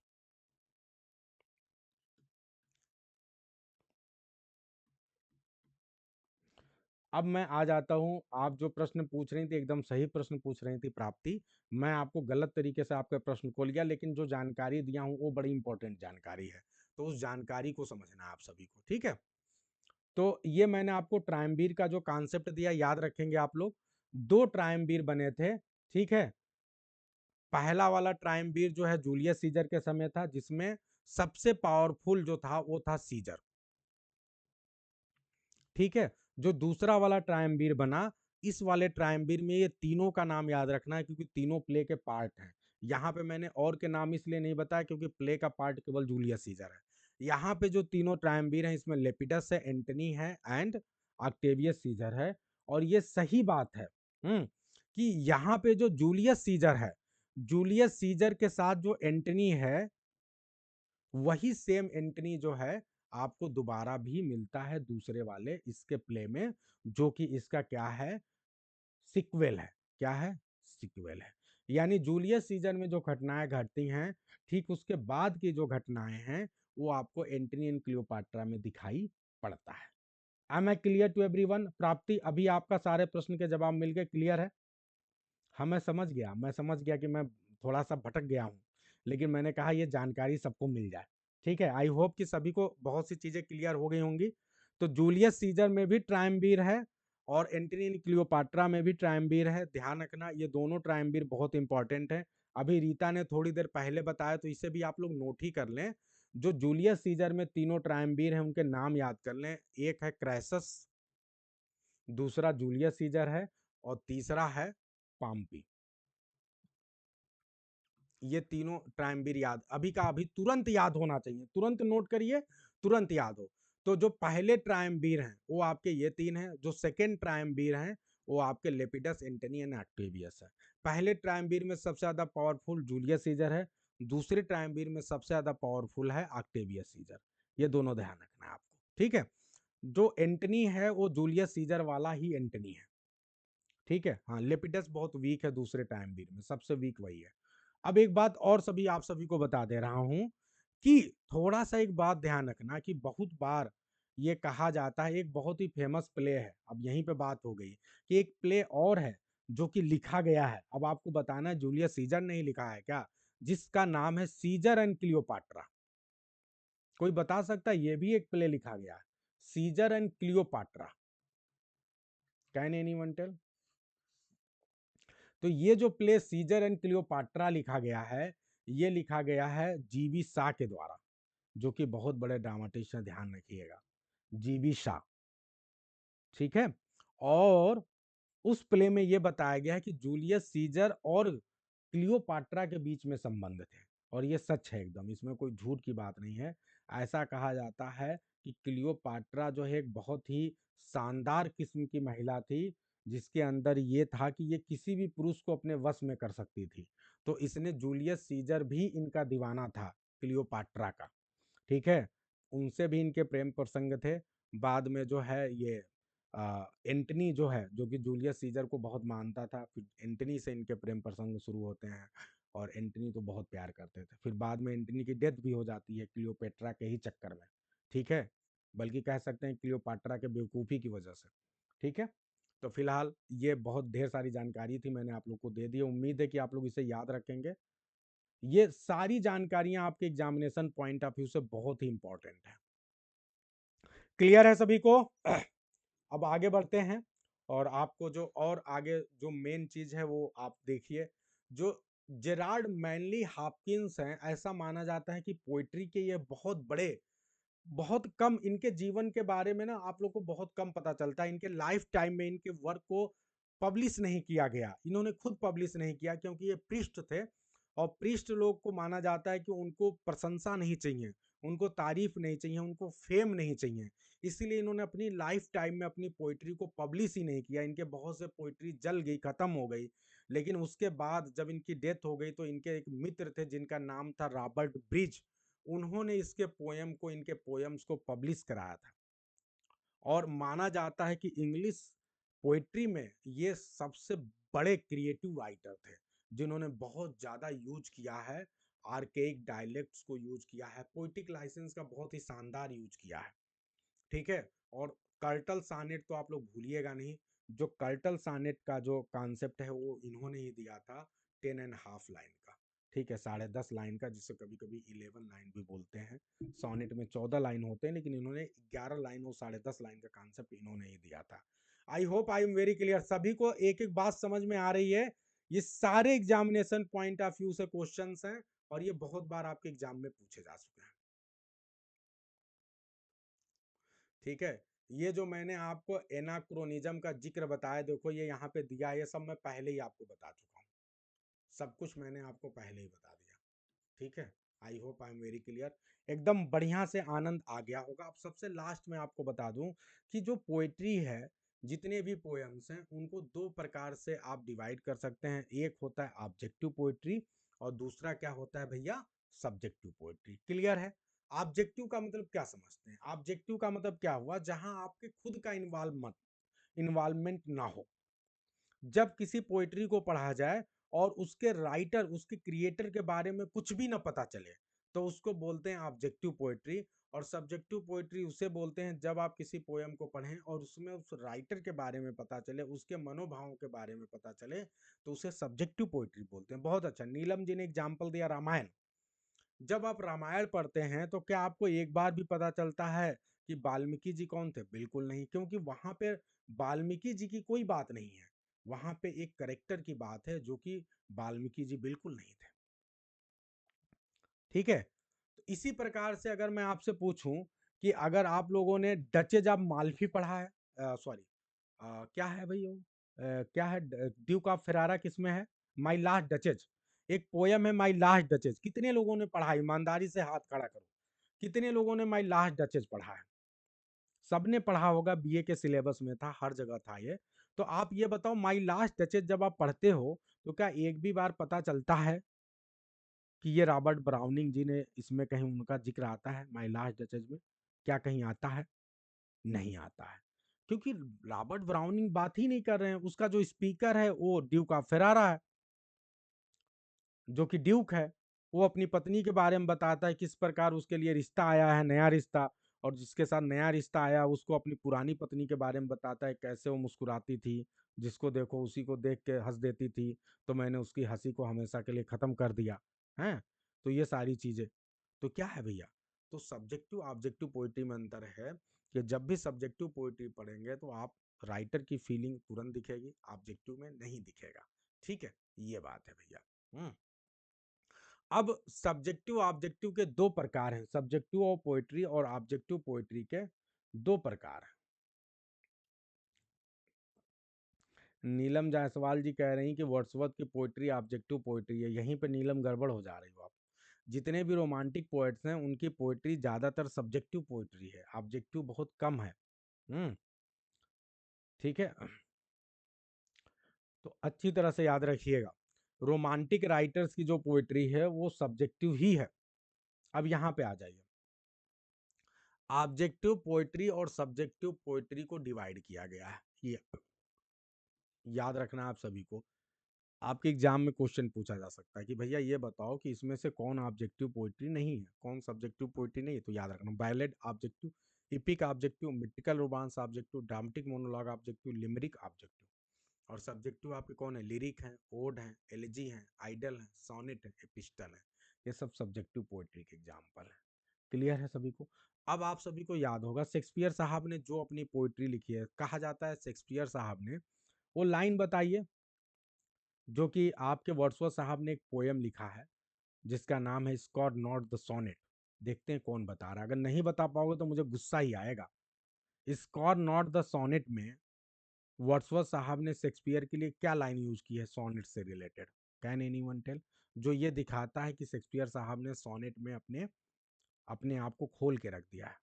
अब मैं आ जाता हूं, आप जो प्रश्न पूछ रही थी एकदम सही प्रश्न पूछ रही थी प्राप्ति। मैं आपको गलत तरीके से आपके प्रश्न को लिया, लेकिन जो जानकारी दिया हूं वो बड़ी इंपॉर्टेंट जानकारी है, तो उस जानकारी को समझना आप सभी को। ठीक है। तो ये मैंने आपको ट्रायम्बीर का जो कॉन्सेप्ट दिया, याद रखेंगे आप लोग। दो ट्रायम्बीर बने थे। ठीक है। पहला वाला ट्रायम्विर जो है जूलियस सीजर के समय था, जिसमें सबसे पावरफुल जो था वो था सीजर। ठीक है, जो दूसरा वाला ट्रायम्विर बना, इस वाले ट्रायम्विर में ये तीनों का नाम याद रखना है, क्योंकि तीनों प्ले के पार्ट हैं। यहाँ पे मैंने और के नाम इसलिए नहीं बताया क्योंकि प्ले का पार्ट केवल जूलियस सीजर है। यहाँ पे जो तीनों ट्रायम्विर हैं, इसमें लेपिडस है, एंटनी है एंड ऑक्टेवियस सीजर है। और ये सही बात है कि यहाँ पे जो जूलियस सीजर है, जूलियस सीजर के साथ जो एंटनी है, वही सेम एंटनी जो है आपको दोबारा भी मिलता है दूसरे वाले इसके प्ले में, जो कि इसका क्या है, सिक्वेल है। क्या है, सिक्वेल है। यानी जूलियस सीजर में जो घटनाएं घटती हैं, ठीक उसके बाद की जो घटनाएं हैं वो आपको एंटनी एंड क्लियोपाट्रा में दिखाई पड़ता है। Am I clear to everyone? Prapti, अभी आपका सारे प्रश्न के जवाब मिल गए, क्लियर है? हाँ, मैं समझ गया कि मैं थोड़ा सा भटक गया हूँ, लेकिन मैंने कहा ये जानकारी सबको मिल जाए। ठीक है, आई होप कि सभी को बहुत सी चीजें क्लियर हो गई होंगी। तो जूलियस सीजर में भी ट्रायम्विर है और एंटनी क्लियोपाट्रा में भी ट्रायम्विर है। ध्यान रखना, ये दोनों ट्रायम्विर बहुत इंपॉर्टेंट है। अभी रीता ने थोड़ी देर पहले बताया, तो इसे भी आप लोग नोट ही कर लें। जो जूलियस सीजर में तीनों ट्रायम्विर हैं, उनके नाम याद कर लें। एक है क्रैसस, दूसरा जूलियस सीजर है, और तीसरा है पाम्पी। ये तीनों ट्रायम्विर याद अभी का अभी तुरंत याद होना चाहिए, तुरंत नोट करिए, तुरंत याद हो। तो जो पहले ट्रायम्विर हैं वो आपके ये तीन हैं, जो सेकंड ट्रायम्विर हैं वो आपके लेपिडस, एंटनी एंड ऑक्टेवियस है। पहले ट्रायम्विर में सबसे ज्यादा पावरफुल जूलियस सीजर है, दूसरे ट्रायम्विर में सबसे ज्यादा पावरफुल है ऑक्टेवियस सीजर। ये दोनों ध्यान रखना है आपको, ठीक है। जो एंटनी है वो जूलियस सीजर वाला ही एंटनी है, ठीक है। हाँ, लेपिडस बहुत वीक है दूसरे ट्रायम्विर में, सबसे वीक वही है। अब एक बात और सभी आप सभी को बता दे रहा हूं कि थोड़ा सा एक बात ध्यान रखना कि बहुत बार ये कहा जाता है, एक बहुत ही फेमस प्ले है, अब यहीं पे बात हो गई कि एक प्ले और है जो कि लिखा गया है। अब आपको बताना है जूलियस सीजर ने ही लिखा है क्या, जिसका नाम है सीजर एंड क्लियोपाट्रा। कोई बता सकता है? ये भी एक प्ले लिखा गया है, Caesar and Cleopatra. Can anyone tell? तो ये जो प्ले सीजर एंड क्लियोपाट्रा लिखा गया है, ये लिखा गया है जीबी शाह के द्वारा, जो कि बहुत बड़े ड्रामाटिस्ट हैं, ध्यान रखिएगा, जीबी शाह। ठीक है, और उस प्ले में यह बताया गया है कि जूलियस सीजर और क्लियोपाट्रा के बीच में संबंध थे, और ये सच है एकदम, इसमें कोई झूठ की बात नहीं है। ऐसा कहा जाता है कि क्लियोपाट्रा जो है एक बहुत ही शानदार किस्म की महिला थी, जिसके अंदर ये था कि ये किसी भी पुरुष को अपने वश में कर सकती थी। तो इसने जूलियस सीजर भी इनका दीवाना था, क्लियोपाट्रा का। ठीक है, उनसे भी इनके प्रेम प्रसंग थे। बाद में जो है ये एंटनी जो है, जो कि जूलियस सीजर को बहुत मानता था, फिर एंटनी से इनके प्रेम प्रसंग शुरू होते हैं, और एंटनी तो बहुत प्यार करते थे। फिर बाद में एंटनी की डेथ भी हो जाती है क्लियोपेट्रा के ही चक्कर में। ठीक है, बल्कि कह सकते हैं क्लियोपाट्रा के बेवकूफ़ी की वजह से। ठीक है, तो फिलहाल ये बहुत ढेर सारी जानकारी थी, मैंने आप लोग को दे दी। उम्मीद है कि आप लोग इसे याद रखेंगे। ये सारी जानकारियां आपके एग्जामिनेशन पॉइंट ऑफ व्यू से बहुत ही इंपॉर्टेंट है। क्लियर है सभी को? अब आगे बढ़ते हैं, और आपको जो और आगे जो मेन चीज है वो आप देखिए। जो जेरार्ड मैनली हॉपकिंस हैं, ऐसा माना जाता है कि पोइट्री के ये बहुत बड़े, बहुत कम इनके जीवन के बारे में ना आप लोग को बहुत कम पता चलता है। इनके लाइफ टाइम में इनके वर्क को पब्लिश नहीं किया गया, इन्होंने खुद पब्लिश नहीं किया, क्योंकि ये पृष्ठ थे, और पृष्ठ लोग को माना जाता है कि उनको प्रशंसा नहीं चाहिए, उनको तारीफ नहीं चाहिए, उनको फेम नहीं चाहिए। इसीलिए इन्होंने अपनी लाइफ टाइम में अपनी पोइट्री को पब्लिश ही नहीं किया। इनके बहुत से पोइट्री जल गई, खत्म हो गई। लेकिन उसके बाद जब इनकी डेथ हो गई, तो इनके एक मित्र थे जिनका नाम था रॉबर्ट ब्रिज, उन्होंने इसके पोयम को, इनके पोयम्स को पब्लिश कराया था। और माना जाता है कि इंग्लिश पोइट्री में ये सबसे बड़े क्रिएटिव राइटर थे, जिन्होंने बहुत ज़्यादा यूज किया है, आर्केइक डायलेक्ट्स को यूज किया है, पोइटिक लाइसेंस का बहुत ही शानदार यूज किया है। ठीक है, और कर्टल सानेट तो आप लोग भूलिएगा नहीं। जो कर्टल सानेट का जो कॉन्सेप्ट है वो इन्होंने ही दिया था, 10.5 लाइन का। ठीक है, 10.5 लाइन का, जिसे कभी कभी 11 लाइन भी बोलते हैं। सोनेट में 14 लाइन होते हैं, लेकिन इन्होंने 11 लाइन और 10.5 लाइन का कॉन्सेप्ट इन्होंने ही दिया था। आई hope I am very clear, सभी को एक एक बात समझ में आ रही है ये सारे एग्जामिनेशन पॉइंट ऑफ व्यू से क्वेश्चंस हैं और ये बहुत बार आपके एग्जाम में पूछे जा चुके हैं। ठीक है, ये जो मैंने आपको एनाक्रोनिज्म का जिक्र बताया, देखो ये यहाँ पे दिया है, ये सब मैं पहले ही आपको बता चुका हूँ, सब कुछ मैंने आपको पहले ही बता दिया। ठीक है, I hope I am very clear, एकदम बढ़िया से आनंद आ गया होगा। अब सबसे लास्ट में आपको बता दूं कि जो पोएट्री है, जितने भी पोएम्स हैं उनको दो प्रकार से आप डिवाइड कर सकते हैं। एक होता है ऑब्जेक्टिव पोएट्री और दूसरा क्या होता है भैया, सब्जेक्टिव पोएट्री। क्लियर है? ऑब्जेक्टिव का मतलब क्या समझते हैं? ऑब्जेक्टिव का मतलब क्या हुआ, जहां आपके खुद का इन्वॉल्वमेंट ना हो। जब किसी पोइट्री को पढ़ा जाए और उसके राइटर, उसके क्रिएटर के बारे में कुछ भी ना पता चले, तो उसको बोलते हैं ऑब्जेक्टिव पोइट्री। और सब्जेक्टिव पोइट्री उसे बोलते हैं जब आप किसी पोयम को पढ़ें और उसमें उस राइटर के बारे में पता चले, उसके मनोभावों के बारे में पता चले, तो उसे सब्जेक्टिव पोइट्री बोलते हैं। बहुत अच्छा, नीलम जी ने एग्जाम्पल दिया रामायण। जब आप रामायण पढ़ते हैं तो क्या आपको एक बार भी पता चलता है कि वाल्मीकि जी कौन थे? बिल्कुल नहीं, क्योंकि वहां पे वाल्मीकि जी की कोई बात नहीं है, वहां पे एक करेक्टर की बात है जो कि वाल्मीकि जी बिल्कुल नहीं थे। ठीक है, तो इसी प्रकार से अगर मैं आपसे पूछूं कि अगर आप लोगों ने डचेज ऑफ माल्फी पढ़ा है, सॉरी क्या है भाई वो, क्या है, ड्यूक ऑफ फेरारा किसमें है? माई लास्ट डचेज, एक पोयम है माई लास्ट डचेज। कितने लोगों ने पढ़ा? ईमानदारी से हाथ खड़ा करो, कितने लोगों ने माई लास्ट डचेज पढ़ा है? सबने पढ़ा होगा, बीए के सिलेबस में था, हर जगह था ये। तो आप ये बताओ, माई लास्ट डचेज जब आप पढ़ते हो तो क्या एक भी बार पता चलता है कि ये रॉबर्ट ब्राउनिंग जी ने, इसमें कहीं उनका जिक्र आता है माई लास्ट डचेज में? क्या कहीं आता है? नहीं आता है, क्योंकि रॉबर्ट ब्राउनिंग बात ही नहीं कर रहे हैं। उसका जो स्पीकर है वो ड्यूक ऑफ फेरारा है, जो कि ड्यूक है। वो अपनी पत्नी के बारे में बताता है, किस प्रकार उसके लिए रिश्ता आया है, नया रिश्ता, और जिसके साथ नया रिश्ता आया उसको अपनी पुरानी पत्नी के बारे में बताता है, कैसे वो मुस्कुराती थी, जिसको देखो उसी को देख के हंस देती थी, तो मैंने उसकी हंसी को हमेशा के लिए खत्म कर दिया है। तो ये सारी चीजें, तो क्या है भैया, तो सब्जेक्टिव ऑब्जेक्टिव पोइट्री में अंतर है कि जब भी सब्जेक्टिव पोइट्री पढ़ेंगे तो आप राइटर की फीलिंग तुरंत दिखेगी, ऑब्जेक्टिव में नहीं दिखेगा। ठीक है, ये बात है भैया। अब सब्जेक्टिव ऑब्जेक्टिव के दो प्रकार हैं, सब्जेक्टिव ऑफ पोएट्री और ऑब्जेक्टिव पोएट्री के दो प्रकार हैं। नीलम जायसवाल जी कह रही कि वर्ड्सवर्थ की पोएट्री ऑब्जेक्टिव पोएट्री है। यहीं पे नीलम गड़बड़ हो जा रही हो आप। जितने भी रोमांटिक पोएट्स हैं उनकी पोएट्री ज्यादातर सब्जेक्टिव पोएट्री है, ऑब्जेक्टिव बहुत कम है। ठीक है, तो अच्छी तरह से याद रखिएगा, रोमांटिक राइटर्स की जो पोएट्री है वो सब्जेक्टिव ही है। अब यहां पे आ जाइए, ऑब्जेक्टिव पोएट्री और सब्जेक्टिव पोएट्री को डिवाइड किया गया है, ये याद रखना आप सभी को। आपके एग्जाम में क्वेश्चन पूछा जा सकता है कि भैया ये बताओ कि इसमें से कौन ऑब्जेक्टिव पोएट्री नहीं है, कौन सब्जेक्टिव पोएट्री नहीं है। तो याद रखना, ballad objective, epic objective, mythical romance objective, dramatic monologue objective, limerick objective. और सब्जेक्टिव आपके कौन है? लिरिक है, ओड है, एलिजी है, आइडल है, सोनेट है, एपिस्टल है। ये सब सब्जेक्टिव पोएट्री के एग्जाम्पल है। क्लियर है सभी को? अब आप सभी को याद होगा शेक्सपियर साहब ने जो अपनी पोइट्री लिखी है, कहा जाता है शेक्सपियर साहब ने, वो लाइन बताइए जो कि आपके वर्ड्सवर्थ साहब ने एक पोयम लिखा है जिसका नाम है स्कॉट नॉट द सोनेट। देखते हैं कौन बता रहा है, अगर नहीं बता पाओगे तो मुझे गुस्सा ही आएगा। स्कॉट नॉट द सोनेट में वर्ड्सवर्थ साहब ने शेक्सपियर के लिए क्या लाइन यूज की है सोनेट से रिलेटेड? Can anyone tell? जो ये दिखाता है कि शेक्सपियर साहब ने सोनेट में अपने अपने आप को खोल के रख दिया है।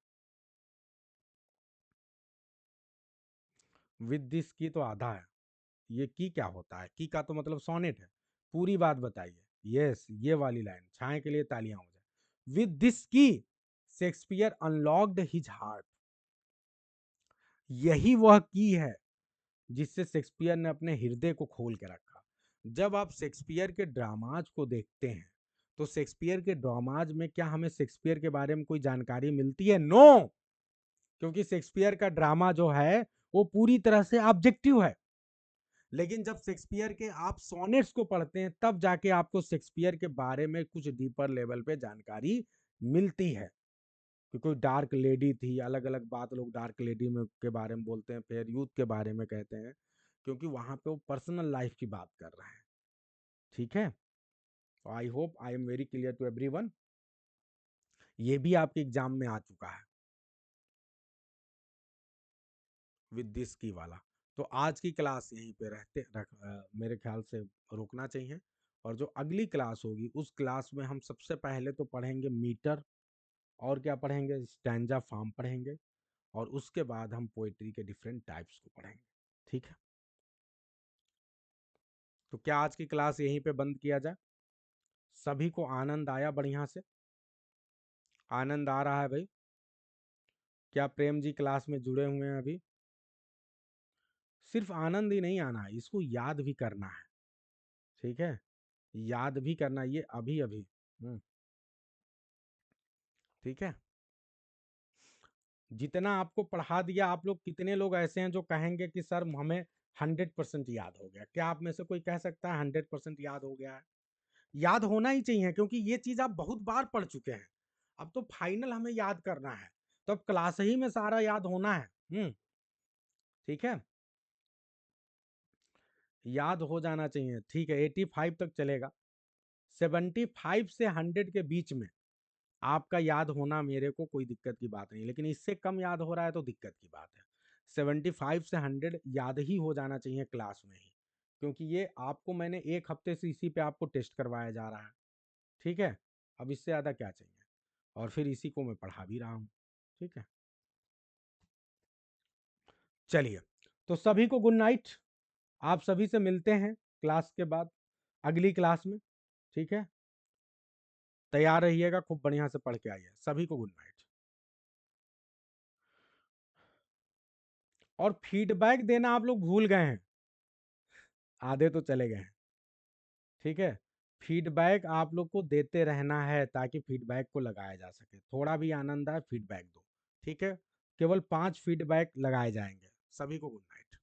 विद दिस की तो आधा है, ये की क्या होता है? की का तो मतलब सोनेट है। पूरी बात बताइए। यस, ये वाली लाइन, छाए के लिए तालियां हो जाए। विद दिस की शेक्सपियर अनलॉक्ड हिज हार्ट। यही वह की है जिससे शेक्सपियर ने अपने हृदय को खोल के रखा। जब आप शेक्सपियर के ड्रामाज को देखते हैं तो शेक्सपियर के ड्रामाज में क्या हमें शेक्सपियर के बारे में कोई जानकारी मिलती है? नो, क्योंकि शेक्सपियर का ड्रामा जो है वो पूरी तरह से ऑब्जेक्टिव है। लेकिन जब शेक्सपियर के आप सोनेट्स को पढ़ते हैं तब जाके आपको शेक्सपियर के बारे में कुछ डीपर लेवल पे जानकारी मिलती है कि कोई डार्क लेडी थी, अलग अलग बात लोग डार्क लेडी में के बारे में बोलते हैं, फिर यूथ के बारे में कहते हैं, क्योंकि वहां पे वो पर्सनल लाइफ की बात कर रहे हैं। ठीक है, I hope I am very clear to everyone. ये भी आपके एग्जाम में आ चुका है विद दिस की वाला। तो आज की क्लास यहीं पे मेरे ख्याल से रुकना चाहिए। और जो अगली क्लास होगी उस क्लास में हम सबसे पहले तो पढ़ेंगे मीटर, और क्या पढ़ेंगे, स्टैंजा फॉर्म पढ़ेंगे, और उसके बाद हम पोएट्री के डिफरेंट टाइप्स को पढ़ेंगे। ठीक है, तो क्या आज की क्लास यहीं पे बंद किया जाए? सभी को आनंद आया बढ़िया से? आनंद आ रहा है भाई? क्या प्रेम जी क्लास में जुड़े हुए हैं अभी? सिर्फ आनंद ही नहीं आना है, इसको याद भी करना है। ठीक है, याद भी करना, ये अभी अभी। ठीक है, जितना आपको पढ़ा दिया, आप लोग कितने लोग ऐसे हैं जो कहेंगे कि सर हमें 100% याद हो गया? क्या आप में से कोई कह सकता है 100% याद हो गया है? याद होना ही चाहिए, क्योंकि ये चीज आप बहुत बार पढ़ चुके हैं। अब तो फाइनल हमें याद करना है, तो अब क्लास ही में सारा याद होना है। ठीक है, याद हो जाना चाहिए। ठीक है, 85 तक चलेगा। 75 से 100 के बीच में आपका याद होना मेरे को कोई दिक्कत की बात नहीं, लेकिन इससे कम याद हो रहा है तो दिक्कत की बात है। 75 से 100 याद ही हो जाना चाहिए क्लास में ही, क्योंकि ये आपको मैंने एक हफ्ते से इसी पे आपको टेस्ट करवाया जा रहा है। ठीक है, अब इससे ज़्यादा क्या चाहिए? और फिर इसी को मैं पढ़ा भी रहा हूँ। ठीक है, चलिए, तो सभी को गुड नाइट। आप सभी से मिलते हैं क्लास के बाद अगली क्लास में। ठीक है, तैयार रहिएगा, खूब बढ़िया से पढ़ के आइए। सभी को गुड नाइट। और फीडबैक देना आप लोग भूल गए हैं, आधे तो चले गए हैं। ठीक है, फीडबैक आप लोग को देते रहना है ताकि फीडबैक को लगाया जा सके। थोड़ा भी आनंद आए, फीडबैक दो। ठीक है, केवल 5 फीडबैक लगाए जाएंगे। सभी को गुड नाइट।